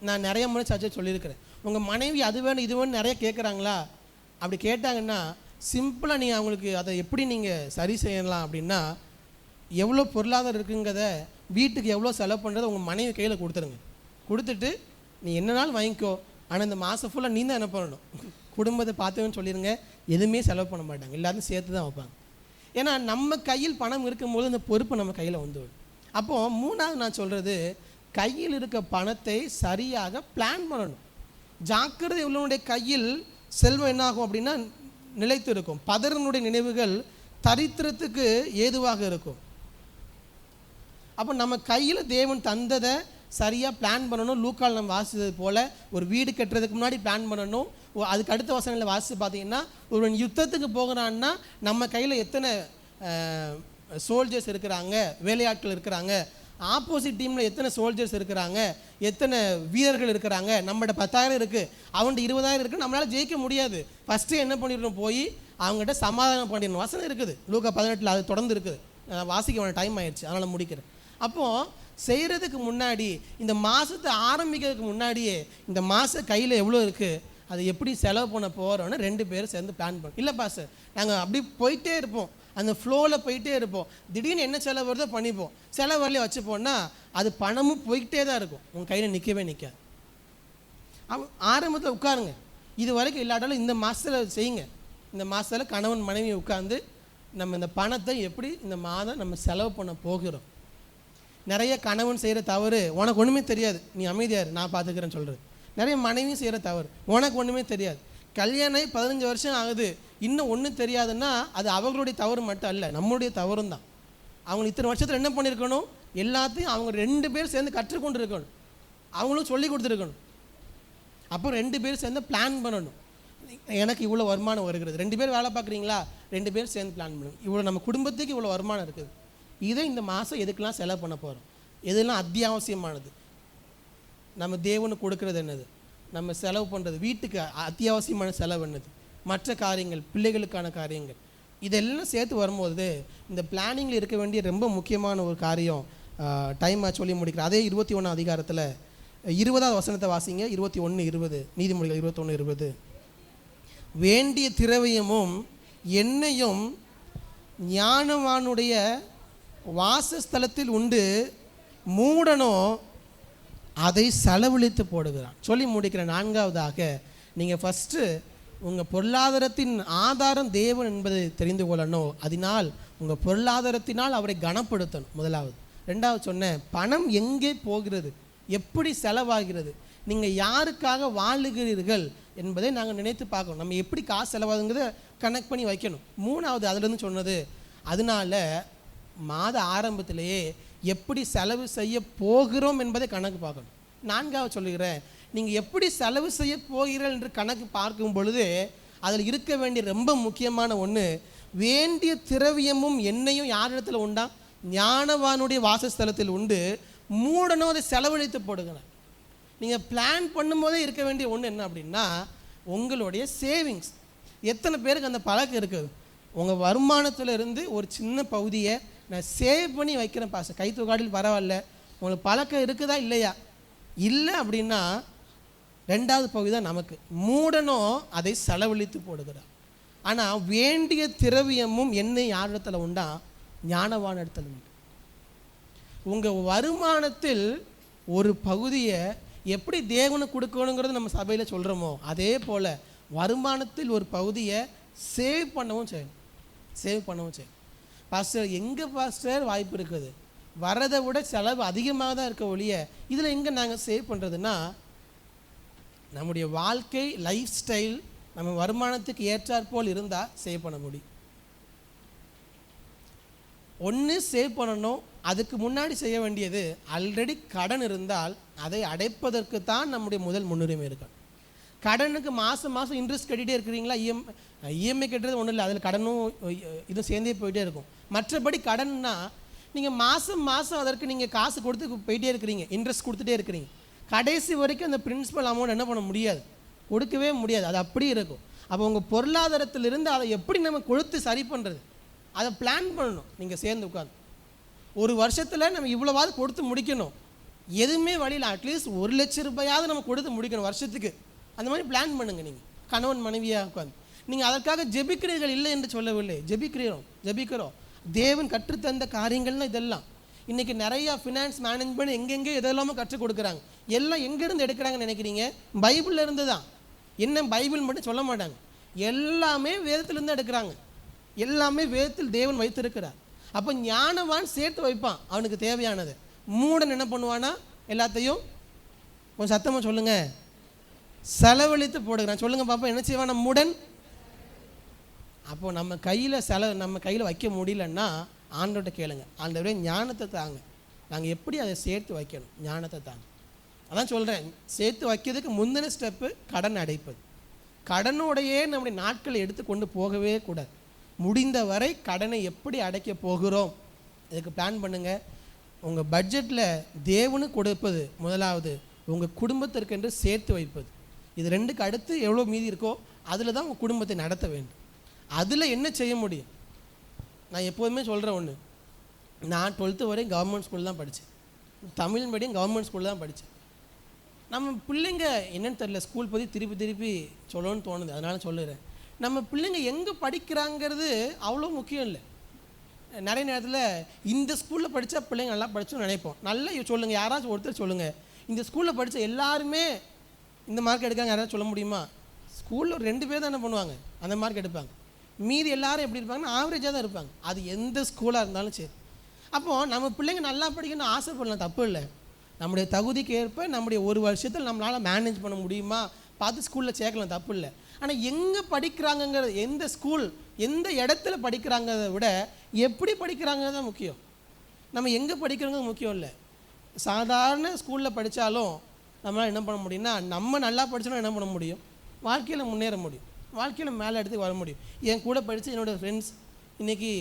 நான் நிறைய முறை சர்ச்சை சொல்லியிருக்கிறேன், உங்கள் மனைவி அது வேணும் இது வேணும் நிறைய கேட்குறாங்களா, அப்படி கேட்டாங்கன்னா சிம்பிளாக நீங்கள் அவங்களுக்கு அதை எப்படி நீங்கள் சரி செய்யலாம் அப்படின்னா, எவ்வளோ பொருளாதாரம் இருக்குங்கிறத, வீட்டுக்கு எவ்வளோ செலவு பண்ணுறதை உங்கள் மனைவி கையில் கொடுத்துருங்க. கொடுத்துட்டு நீ என்னன்னாலும் வாங்கிக்கோ, ஆனால் இந்த மாதம் ஃபுல்லாக நீ தான் என்ன பண்ணணும், குடும்பத்தை பார்த்துன்னு சொல்லிடுங்க. எதுவுமே செலவு பண்ண மாட்டாங்க, எல்லாத்தையும் சேர்த்து தான் வைப்பாங்க. ஏன்னா நம்ம கையில் பணம் இருக்கும்போது இந்த பொறுப்பு நம்ம கையில் வந்துவிடும். அப்போது 3வது நான் சொல்கிறது, கையில் இருக்க பணத்தை சரியாக பிளான் பண்ணணும். ஜாக்கிரதை உள்ளவனுடைய கையில் செல்வம் என்னாகும் அப்படின்னா நிலைத்து இருக்கும். பதறனுடைய நினைவுகள் தரித்திரத்துக்கு ஏதுவாக இருக்கும். அப்போ நம்ம கையில் தேவன் தந்ததை சரியாக பிளான் பண்ணணும். லூக்கால் நம்ம வாசித்தது போல் ஒரு வீடு கட்டுறதுக்கு முன்னாடி பிளான் பண்ணணும். அதுக்கு அடுத்த வசனங்களில் வாசித்து பார்த்தீங்கன்னா, ஒரு யுத்தத்துக்கு போகிறான்னா நம்ம கையில் எத்தனை சோல்ஜர்ஸ் இருக்கிறாங்க, வேலையாட்கள் இருக்கிறாங்க, ஆப்போசிட் டீமில் எத்தனை சோல்ஜர்ஸ் இருக்கிறாங்க, எத்தனை வீரர்கள் இருக்கிறாங்க, நம்மகிட்ட 10,000 இருக்குது, அவன்கிட்ட 20,000 இருக்குது, நம்மளால் ஜெயிக்க முடியாது. ஃபஸ்ட்டு என்ன பண்ணிடணும், போய் அவங்ககிட்ட சமாதானம் பண்ணிடணும். வசனம் இருக்குது லூக்கா 18, அது தொடர்ந்து இருக்குது. வாசிக்க வேண்டிய டைம் ஆயிடுச்சு, அதனால் முடிக்கிறேன். அப்போது செய்கிறதுக்கு முன்னாடி, இந்த மாதத்தை ஆரம்பிக்கிறதுக்கு முன்னாடியே இந்த மாதம் கையில் எவ்வளோ இருக்குது, அது எப்படி செலவு பண்ண போகிறோன்னு 2 பேரும் சேர்ந்து பிளான் பண்ணோம். இல்லைப்பா சார், நாங்கள் அப்படி போயிட்டே இருப்போம், அந்த ஃப்ளோவில் போயிட்டே இருப்போம், திடீர்னு என்ன செலவு வருதோ பண்ணிப்போம், செலவு வரலையே வச்சுப்போன்னா அது பணமும் போய்கிட்டே தான் இருக்கும், உங்கள் கையில் நிற்கவே நிற்காது. ஆரம்பத்தில் உட்காருங்க, இது வரைக்கும் இல்லாட்டாலும் இந்த மாதத்தில் செய்யுங்க. இந்த மாதத்தில் கணவன் மனைவி உட்காந்து நம்ம இந்த பணத்தை எப்படி இந்த மாதம் நம்ம செலவு பண்ண போகிறோம். நிறைய கணவன் செய்கிற தவறு, உனக்கு ஒன்றுமே தெரியாது, நீ அமைதியார், நான் பார்த்துக்கிறேன்னு சொல்கிறது. நிறைய மனைவியும் செய்கிற தவறு, உனக்கு ஒன்றுமே தெரியாது, கல்யாணம் 15 வருஷம் ஆகுது, இன்னும் ஒன்றும் தெரியாதுன்னா அது அவங்களுடைய தவறு மட்டும் அல்ல, நம்மளுடைய தவறும் தான். அவங்க இத்தனை வருஷத்தில் என்ன பண்ணியிருக்கணும், எல்லாத்தையும் அவங்க 2 பேர் சேர்ந்து கற்றுக்கொண்டு இருக்கணும், அவங்களும் சொல்லி கொடுத்துருக்கணும். அப்போ 2 பேர் சேர்ந்து பிளான் பண்ணணும். எனக்கு இவ்வளோ வருமானம் வருகிறது, 2 பேர் வேலை பார்க்குறீங்களா, 2 பேர் சேர்ந்து பிளான் பண்ணணும். இவ்வளோ நம்ம குடும்பத்துக்கு இவ்வளோ வருமானம் இருக்குது, இதை இந்த மாதம் எதுக்கெல்லாம் செலவு பண்ண போகிறோம், எதெல்லாம் அத்தியாவசியமானது, நம்ம தேவனுக்கு கொடுக்கறது என்னது, நம்ம செலவு பண்ணுறது, வீட்டுக்கு அத்தியாவசியமான செலவு என்னது, மற்ற காரியங்கள், பிள்ளைகளுக்கான காரியங்கள், இதெல்லாம் சேர்த்து வரும்போது இந்த பிளானிங்கில் இருக்க வேண்டிய ரொம்ப முக்கியமான ஒரு காரியம். டைமாக சொல்லி முடிக்கிறேன். அதே 21 அதிகாரத்தில் 20வது வசனத்தை வாசிங்க. 21:20, நீதிமொழிகள் 21:20. வேண்டிய திரவியமும் எண்ணெயும் ஞானவானுடைய வாசஸ்தலத்தில் உண்டு, மூடனோ அதை செலவழித்து போடுகிறான். சொல்லி முடிக்கிறேன். 4வதாக, நீங்கள் ஃபஸ்ட்டு உங்கள் பொருளாதாரத்தின் ஆதாரம் தேவன் என்பதை தெரிந்து கொள்ளணும். அதனால் உங்கள் பொருளாதாரத்தினால் அவரை கனப்படுத்தணும். முதலாவது. 2வது சொன்னேன், பணம் எங்கே போகிறது, எப்படி செலவாகிறது, நீங்கள் யாருக்காக வாழுகிறீர்கள் என்பதை நாங்கள் நினைத்து பார்க்கணும். நம்ம எப்படி காசு செலவாகுங்கிறத கனெக்ட் பண்ணி வைக்கணும். 3வது அதுலேருந்து சொன்னது, அதனால் மாத ஆரம்பத்திலேயே எப்படி செலவு செய்ய போகிறோம் என்பதை கணக்கு பார்க்கணும். 4வது சொல்லுகிறேன், நீங்கள் எப்படி செலவு செய்ய போகிறீர்கள் என்று கணக்கு பார்க்கும் பொழுது அதில் இருக்க வேண்டிய ரொம்ப முக்கியமான ஒன்று, வேண்டிய திரவியமும் எண்ணெயும் யார் இடத்துல உண்டா, ஞானவானுடைய வாசஸ்தலத்தில் உண்டு, மூடனோ அதை செலவழித்து போடுகிறேன். நீங்கள் பிளான் பண்ணும்போதே இருக்க வேண்டிய ஒன்று என்ன அப்படின்னா, உங்களுடைய சேவிங்ஸ். எத்தனை பேருக்கு அந்த பழக்கம் இருக்குது, உங்கள் வருமானத்தில் இருந்து ஒரு சின்ன பகுதியை நான் சேவ் பண்ணி வைக்கிறேன் பாச, கை தூக்காட்டில் பரவாயில்ல, உங்களுக்கு பழக்கம் இருக்குதா இல்லையா, இல்லை அப்படின்னா 2வது பகுதி தான் நமக்கு. மூடனோ அதை செலவழித்து போடுகிறார். ஆனால் வேண்டிய திரவியமும் எண்ணெய் யார் இடத்துல உண்டா, ஞானவான இடத்துல உண்டு. உங்கள் வருமானத்தில் ஒரு பகுதியை எப்படி தேவனுக்கு கொடுக்கணுங்கிறது நம்ம சபையில் சொல்கிறோமோ, அதே போல் வருமானத்தில் ஒரு பகுதியை சேவ் பண்ணவும் செய்யணும். சேவ் பண்ணவும் செய்யணும். பாஸ்டர், எங்கே பாஸ்டர் வாய்ப்பு இருக்குது, வரதை விட செலவு அதிகமாக தான் இருக்க ஒழிய இதில் எங்கே நாங்கள் சேவ் பண்ணுறதுன்னா, நம்முடைய வாழ்க்கை லைஃப் ஸ்டைல் நம்ம வருமானத்துக்கு ஏற்றாற்போல் இருந்தால் சேவ் பண்ண முடியும். ஒன்று சேவ் பண்ணணும். அதுக்கு முன்னாடி செய்ய வேண்டியது, ஆல்ரெடி கடன் இருந்தால் அதை அடைப்பதற்கு தான் நம்முடைய முதல் முன்னுரிமை இருக்கணும். கடனுக்கு மாதம் மாதம் இன்ட்ரெஸ்ட் கட்டிகிட்டே இருக்கிறீங்களா, இஎம்ஐ கட்டுறது ஒன்றும் இல்லை, அதில் கடனும் இதுவும் சேர்ந்தே போயிட்டே இருக்கும். மற்றபடி கடன்னா நீங்கள் மாதம் மாதம் அதற்கு நீங்கள் காசு கொடுத்து போயிட்டே இருக்கிறீங்க, இன்ட்ரெஸ்ட் கொடுத்துட்டே இருக்கிறீங்க, கடைசி வரைக்கும் அந்த பிரின்சிபல் அமௌண்ட் என்ன பண்ண முடியாது, கொடுக்கவே முடியாது, அது அப்படி இருக்கும். அப்போ உங்கள் பொருளாதாரத்திலிருந்து அதை எப்படி நம்ம கொடுத்து சரி பண்ணுறது, அதை பிளான் பண்ணணும். நீங்கள் சேர்ந்து உட்காந்து ஒரு வருஷத்தில் நம்ம இவ்வளோவாவது கொடுத்து முடிக்கணும், எதுவுமே வழியில் அட்லீஸ்ட் 1 லட்சம் ரூபாயாவது நம்ம கொடுத்து முடிக்கணும் வருஷத்துக்கு. அந்த மாதிரி பிளான் பண்ணுங்கள். நீங்கள் கணவன் மனைவியாக உட்காந்து நீங்கள் அதற்காக ஜெபிக்கிறீர்கள் இல்லை என்று சொல்லவில்லை, ஜெபிக்கிறோம். தேவன் கற்றுத்தந்த காரியங்கள்னால் இதெல்லாம். இன்றைக்கி நிறையா ஃபினான்ஸ் மேனேஜ்மெண்ட் எங்கெங்கே எதெல்லாமோ கற்றுக் கொடுக்குறாங்க. எல்லாம் எங்கேருந்து எடுக்கிறாங்கன்னு நினைக்கிறீங்க, பைபிளில் இருந்து தான். என்ன பைபிள் மட்டும் சொல்ல மாட்டாங்க, எல்லாமே வேதத்திலேருந்து எடுக்கிறாங்க, எல்லாமே வேதத்தில் தேவன் வைத்திருக்கிறார். அப்போ ஞானவான் சேர்த்து வைப்பான் அவனுக்கு தேவையானது. மூடன் என்ன பண்ணுவானா, எல்லாத்தையும் கொஞ்சம் சத்தமாக சொல்லுங்கள், செலவழித்து போடுகிறான். சொல்லுங்கள் பாப்பா, என்ன செய்வானா மூடன்? அப்போது நம்ம கையில் வைக்க முடியலன்னா ஆண்டவர்கிட்ட கேளுங்க, ஆண்டவரே ஞானத்தை தாங்க, நாங்கள் எப்படி அதை சேர்த்து வைக்கணும், ஞானத்தை தாங்க. அதான் சொல்கிறேன், சேர்த்து வைக்கிறதுக்கு முந்தின ஸ்டெப்பு கடன் அடைப்பது. கடனோடையே நம்முடைய நாட்களை எடுத்து கொண்டு போகவே கூடாது. முடிந்த வரை கடனை எப்படி அடைக்க போகிறோம் இதுக்கு பிளான் பண்ணுங்கள். உங்கள் பட்ஜெட்டில் தேவனுக்கு கொடுப்பது முதலாவது, உங்கள் குடும்பத்திற்கென்று சேர்த்து வைப்பது. இது ரெண்டுக்கு அடுத்து எவ்வளோ மீதி இருக்கோ அதில் தான் உங்கள் குடும்பத்தை நடத்த வேண்டும். அதில் என்ன செய்ய முடியும்? நான் எப்போதுமே சொல்கிற ஒன்று, நான் 12th வரையும் கவர்மெண்ட் ஸ்கூல் தான் படித்தேன், தமிழ் மீடியம் கவர்மெண்ட் ஸ்கூல் தான் படித்தேன். நம்ம பிள்ளைங்க என்னென்னு தெரியல, ஸ்கூல் பற்றி திருப்பி சொல்லணும்னு தோணுது, அதனால் சொல்லுறேன். நம்ம பிள்ளைங்க எங்கே படிக்கிறாங்கிறது அவ்வளோ முக்கியம் இல்லை. நிறைய நேரத்தில் இந்த ஸ்கூலில் படித்தா பிள்ளைங்க நல்லா படித்தோன்னு நினைப்போம். நல்லா சொல்லுங்கள், யாராச்சும் ஒருத்தர் சொல்லுங்கள், இந்த ஸ்கூலில் படித்த எல்லாருமே இந்த மார்க் எடுக்காங்க, யாராவது சொல்ல முடியுமா? ஸ்கூலில் ஒரு 2 பேர் தான் என்ன பண்ணுவாங்க அந்த மார்க் எடுப்பாங்க, மீதி எல்லாரும் எப்படி இருப்பாங்கன்னா ஆவரேஜாக தான் இருப்பாங்க. அது எந்த ஸ்கூலாக இருந்தாலும் சரி. அப்போது நம்ம பிள்ளைங்க நல்லா படிக்கணும்னு ஆசைப்படலாம், தப்பு இல்லை. நம்முடைய தகுதிக்கு ஏற்ப நம்முடைய ஒரு வருஷத்தில் நம்மளால் மேனேஜ் பண்ண முடியுமா பார்த்து ஸ்கூலில் சேர்க்கலாம், தப்பு இல்லை. ஆனால் எங்கே படிக்கிறாங்கங்கிறது, எந்த ஸ்கூல் எந்த இடத்துல படிக்கிறாங்கிறத விட எப்படி படிக்கிறாங்கிறது தான் முக்கியம். நம்ம எங்கே படிக்கிறோங்கிறது முக்கியம் இல்லை. சாதாரண ஸ்கூலில் படித்தாலும் நம்மளால் என்ன பண்ண முடியும்னா, நம்ம நல்லா படித்தோன்னா என்ன பண்ண முடியும், வாழ்க்கையில் முன்னேற முடியும், வாழ்க்கையில் மேலே இடத்துக்கு வர முடியும். என் கூட படித்து என்னோடய ஃப்ரெண்ட்ஸ் இன்றைக்கி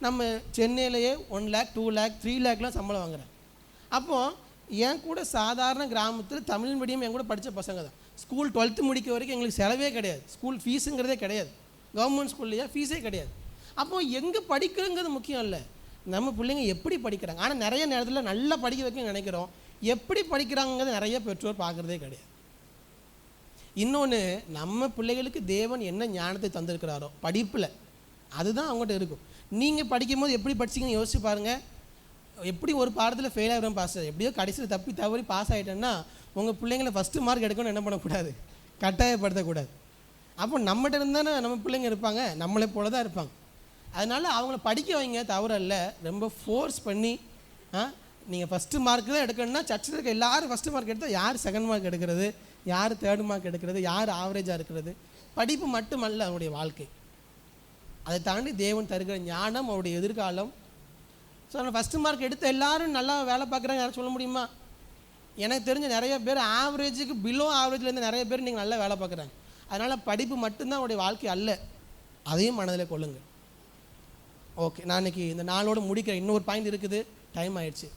நம்ம சென்னையிலேயே 1 lakh 2 lakh 3 lakhலாம் சம்பளம் வாங்குறேன். அப்போது என் கூட சாதாரண கிராமத்தில் தமிழ் மீடியம் என் கூட படித்த பசங்க தான். ஸ்கூல் 12th முடிக்க வரைக்கும் எங்களுக்கு செலவே கிடையாது, ஸ்கூல் ஃபீஸுங்கிறதே கிடையாது, கவர்மெண்ட் ஸ்கூல்லையே ஃபீஸே கிடையாது. அப்போது எங்கே படிக்கிறோங்கிறது முக்கியம் இல்லை, நம்ம பிள்ளைங்க எப்படி படிக்கிறாங்க. ஆனால் நிறைய நேரத்தில் நல்லா படிக்க வைக்க நினைக்கிறோம், எப்படி படிக்கிறாங்கிறது நிறைய பெற்றோர் பார்க்குறதே கிடையாது. இன்னொன்று, நம்ம பிள்ளைகளுக்கு தேவன் என்ன ஞானத்தை தந்திருக்கிறாரோ படிப்பில், அதுதான் அவங்ககிட்ட இருக்கும். நீங்கள் படிக்கும்போது எப்படி படிச்சிங்கன்னு யோசிச்சு பாருங்கள். எப்படி ஒரு பாடத்தில் ஃபெயில் ஆகிறோம் பாஸ், எப்படியோ கடைசியில் தவறி பாஸ் ஆகிட்டேன்னா உங்கள் பிள்ளைங்களை ஃபஸ்ட்டு மார்க் எடுக்கணும்னு என்ன பண்ணக்கூடாது, கட்டாயப்படுத்தக்கூடாது. அப்போ நம்மகிட்ட இருந்தானே நம்ம பிள்ளைங்க இருப்பாங்க, நம்மளை போல தான் இருப்பாங்க. அதனால் அவங்கள படிக்க வைங்க, தவறல்ல. ரொம்ப ஃபோர்ஸ் பண்ணி நீங்கள் ஃபஸ்ட்டு மார்க் தான் எடுக்கணும்னா சர்ச்சில் இருக்க எல்லோரும் ஃபஸ்ட்டு மார்க் எடுத்தால் யார் செகண்ட் மார்க் எடுக்கிறது, யார் தேர்ட் மார்க் எடுக்கிறது, யார் ஆவரேஜாக இருக்கிறது? படிப்பு மட்டுமல்ல அவருடைய வாழ்க்கை, அதை தாண்டி தேவன் தருகிற ஞானம், அவருடைய எதிர்காலம். ஸோ நான் ஃபஸ்ட்டு மார்க் எடுத்து எல்லோரும் நல்லா வேலை பார்க்குறாங்க யாரும் சொல்ல முடியுமா? எனக்கு தெரிஞ்ச நிறைய பேர் ஆவரேஜுக்கு பிலோ ஆவரேஜ்லேருந்து நிறைய பேர் நீங்கள் நல்லா வேலை பார்க்குறாங்க. அதனால் படிப்பு மட்டும்தான் அவருடைய வாழ்க்கை அல்ல, அதையும் மனதில் கொள்ளுங்கள். ஓகே, நான் இன்றைக்கி இந்த நாளோடு முடிக்கிறேன். இன்னொரு பாயிண்ட் இருக்குது, டைம் ஆயிடுச்சு.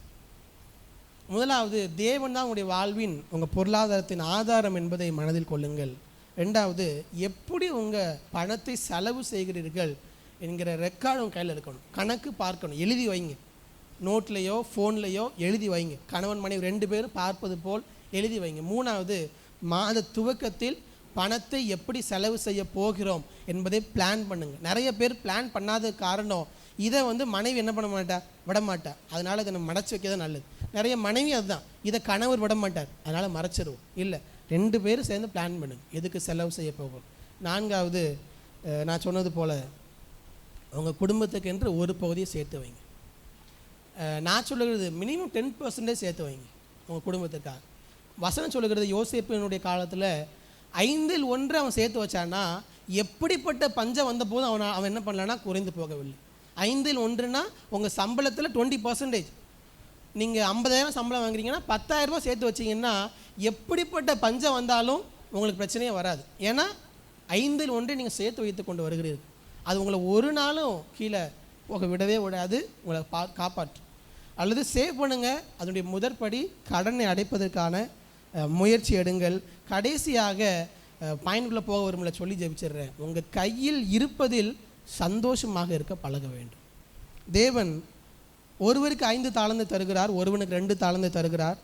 முதலாவது, தேவன் தான் உங்களுடைய வாழ்வின் உங்கள் பொருளாதாரத்தின் ஆதாரம் என்பதை மனதில் கொள்ளுங்கள். 2வது, எப்படி உங்கள் பணத்தை செலவு செய்கிறீர்கள் என்கிற ரெக்கார்டு உங்கள் கையில் இருக்கணும், கணக்கு பார்க்கணும், எழுதி வைங்க, நோட்லேயோ ஃபோன்லேயோ எழுதி வைங்க, கணவன் மனைவி 2 பேரும் பார்ப்பது போல் எழுதி வைங்க. 3வது, மாத துவக்கத்தில் பணத்தை எப்படி செலவு செய்ய போகிறோம் என்பதை பிளான் பண்ணுங்கள். நிறைய பேர் பிளான் பண்ணாத காரணம், இதை மனைவி என்ன பண்ண மாட்டா, விடமாட்டா, அதனால் இதை நம்ம மறைச்சி வைக்க தான் நல்லது. நிறைய மனைவி அதுதான், இதை கணவர் விட மாட்டார், அதனால் மறைச்சிடுவோம். இல்லை, 2 பேரும் சேர்ந்து பிளான் பண்ணுங்க, எதுக்கு செலவு செய்ய போகிறோம். 4வது, நான் சொன்னது போல் உங்கள் குடும்பத்துக்கு என்று ஒரு பகுதியை சேர்த்து வைங்க. நான் சொல்லுகிறது மினிமம் 10% சேர்த்து வைங்க உங்கள் குடும்பத்துக்காக. வசனம் சொல்லுகிறது, யோசேப்பினுடைய காலத்தில் 5ல் 1 அவன் சேர்த்து வச்சான்னா எப்படிப்பட்ட பஞ்சம் வந்த போது அவன் என்ன பண்ணலான்னா குறைந்து போகவில்லை. 5ல் 1ன்னா உங்கள் சம்பளத்தில் 20%. நீங்கள் 50,000 சம்பளம் வாங்குறீங்கன்னா 10,000 ரூபா சேர்த்து வச்சிங்கன்னா எப்படிப்பட்ட பஞ்சம் வந்தாலும் உங்களுக்கு பிரச்சனையே வராது. ஏன்னா 5ல் 1 நீங்கள் சேர்த்து வைத்து கொண்டு வருகிறீர்கள். அது உங்களை ஒரு நாளும் கீழே போக விடவே விடாது, உங்களை காப்பாற்றும். அல்லது சேவ் பண்ணுங்கள், அதனுடைய முதற்படி கடனை அடைப்பதற்கான முயற்சி எடுங்கள். கடைசியாக பாயிண்ட்குள்ளே போக வரும்ல சொல்லி ஜெபிச்சிடுறேன். உங்கள் கையில் இருப்பதில் சந்தோஷமாக இருக்க பழக வேண்டும். தேவன் ஒருவருக்கு 5 தாளந்தை தருகிறார், ஒருவனுக்கு 2 தாளந்தை தருகிறார்,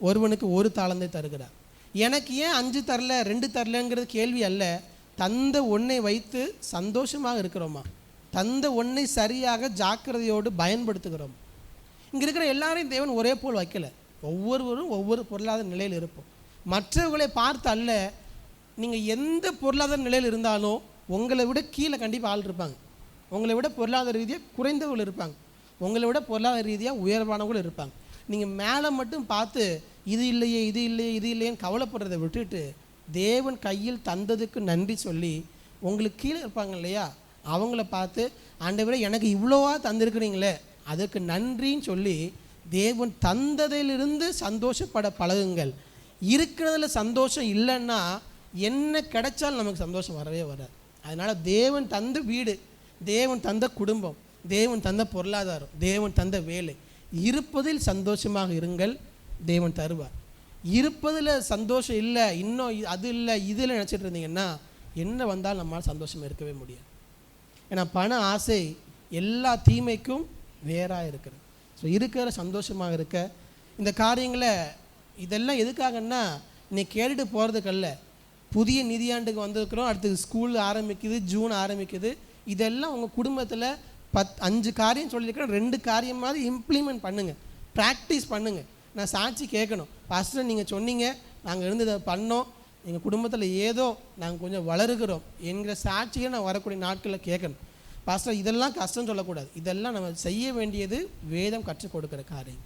ஒருவனுக்கு 1 தாளந்தை தருகிறார். எனக்கு ஏன் 5 தரல 2 தரலங்கிறது கேள்வி அல்ல. தந்த ஒன்றை வைத்து சந்தோஷமாக இருக்கிறோமா, தந்த ஒன்றை சரியாக ஜாக்கிரதையோடு பயன்படுத்துகிறோம். இங்கே இருக்கிற எல்லாரையும் தேவன் ஒரே போல் வைக்கலை, ஒவ்வொருவரும் ஒவ்வொரு பொருளாதார நிலையில் இருப்போம். மற்றவர்களை பார்த்து அல்ல, நீங்கள் எந்த பொருளாதார நிலையில் இருந்தாலும் உங்களை விட கீழே கண்டிப்பாக ஆள் இருப்பாங்க, உங்களை விட பொருளாதார ரீதியாக குறைந்தவர்கள் இருப்பாங்க, உங்களை விட பொருளாதார ரீதியாக உயர்வானவங்களும் இருப்பாங்க. நீங்கள் மேலே மட்டும் பார்த்து இது இல்லையே இது இல்லையே இது இல்லையேன்னு கவலைப்படுறதை விட்டுட்டு தேவன் கையில் தந்ததுக்கு நன்றி சொல்லி, உங்களுக்கு கீழே இருப்பாங்க இல்லையா, அவங்கள பார்த்து ஆண்டவரே எனக்கு இவ்வளோவா தந்திருக்கிறீங்களே அதுக்கு நன்றின்னு சொல்லி தேவன் தந்ததிலிருந்து சந்தோஷப்பட பழகுங்கள். இருக்கிறதுல சந்தோஷம் இல்லைன்னா என்ன கிடைச்சாலும் நமக்கு சந்தோஷம் வரவே வராது. அதனால் தேவன் தந்த வீடு, தேவன் தந்த குடும்பம், தேவன் தந்த பொருளாதாரம், தேவன் தந்த வேலை, இருப்பதில் சந்தோஷமாக இருங்கள், தேவன் தருவார். இருப்பதில் சந்தோஷம் இல்லை, இன்னும் அது இல்லை இதில் நினச்சிட்டு இருந்தீங்கன்னா என்ன வந்தாலும் நம்மளால் சந்தோஷமாக இருக்கவே முடியாது. ஏன்னா பண ஆசை எல்லா தீமைக்கும் வேறாக இருக்கிறது. ஸோ இருக்கிற சந்தோஷமாக இருக்க இந்த காரியங்களை இதெல்லாம் எதுக்காகன்னா இன்னைக்கு கேட்டுட்டு போகிறதுக்கல்ல. புதிய நிதியாண்டுக்கு வந்திருக்கிறோம், அடுத்தது ஸ்கூல் ஆரம்பிக்குது, ஜூன் ஆரம்பிக்குது. இதெல்லாம் உங்கள் குடும்பத்தில் 5 காரியம் சொல்லியிருக்கிறேன், 2 காரியமாவது இம்ப்ளிமெண்ட் பண்ணுங்கள், ப்ராக்டிஸ் பண்ணுங்கள். நான் சாட்சி கேட்கணும், பாஸ்டர் நீங்கள் சொன்னீங்க, நாங்கள் இருந்து இதை பண்ணோம், எங்கள் குடும்பத்தில் ஏதோ நாங்கள் கொஞ்சம் வளருகிறோம் என்கிற சாட்சியை நான் வரக்கூடிய நாட்களில் கேட்கணும். பாஸ்டர் இதெல்லாம் கஷ்டம் சொல்லக்கூடாது, இதெல்லாம் நம்ம செய்ய வேண்டியது வேதம் கற்றுக் கொடுக்குற காரியம்.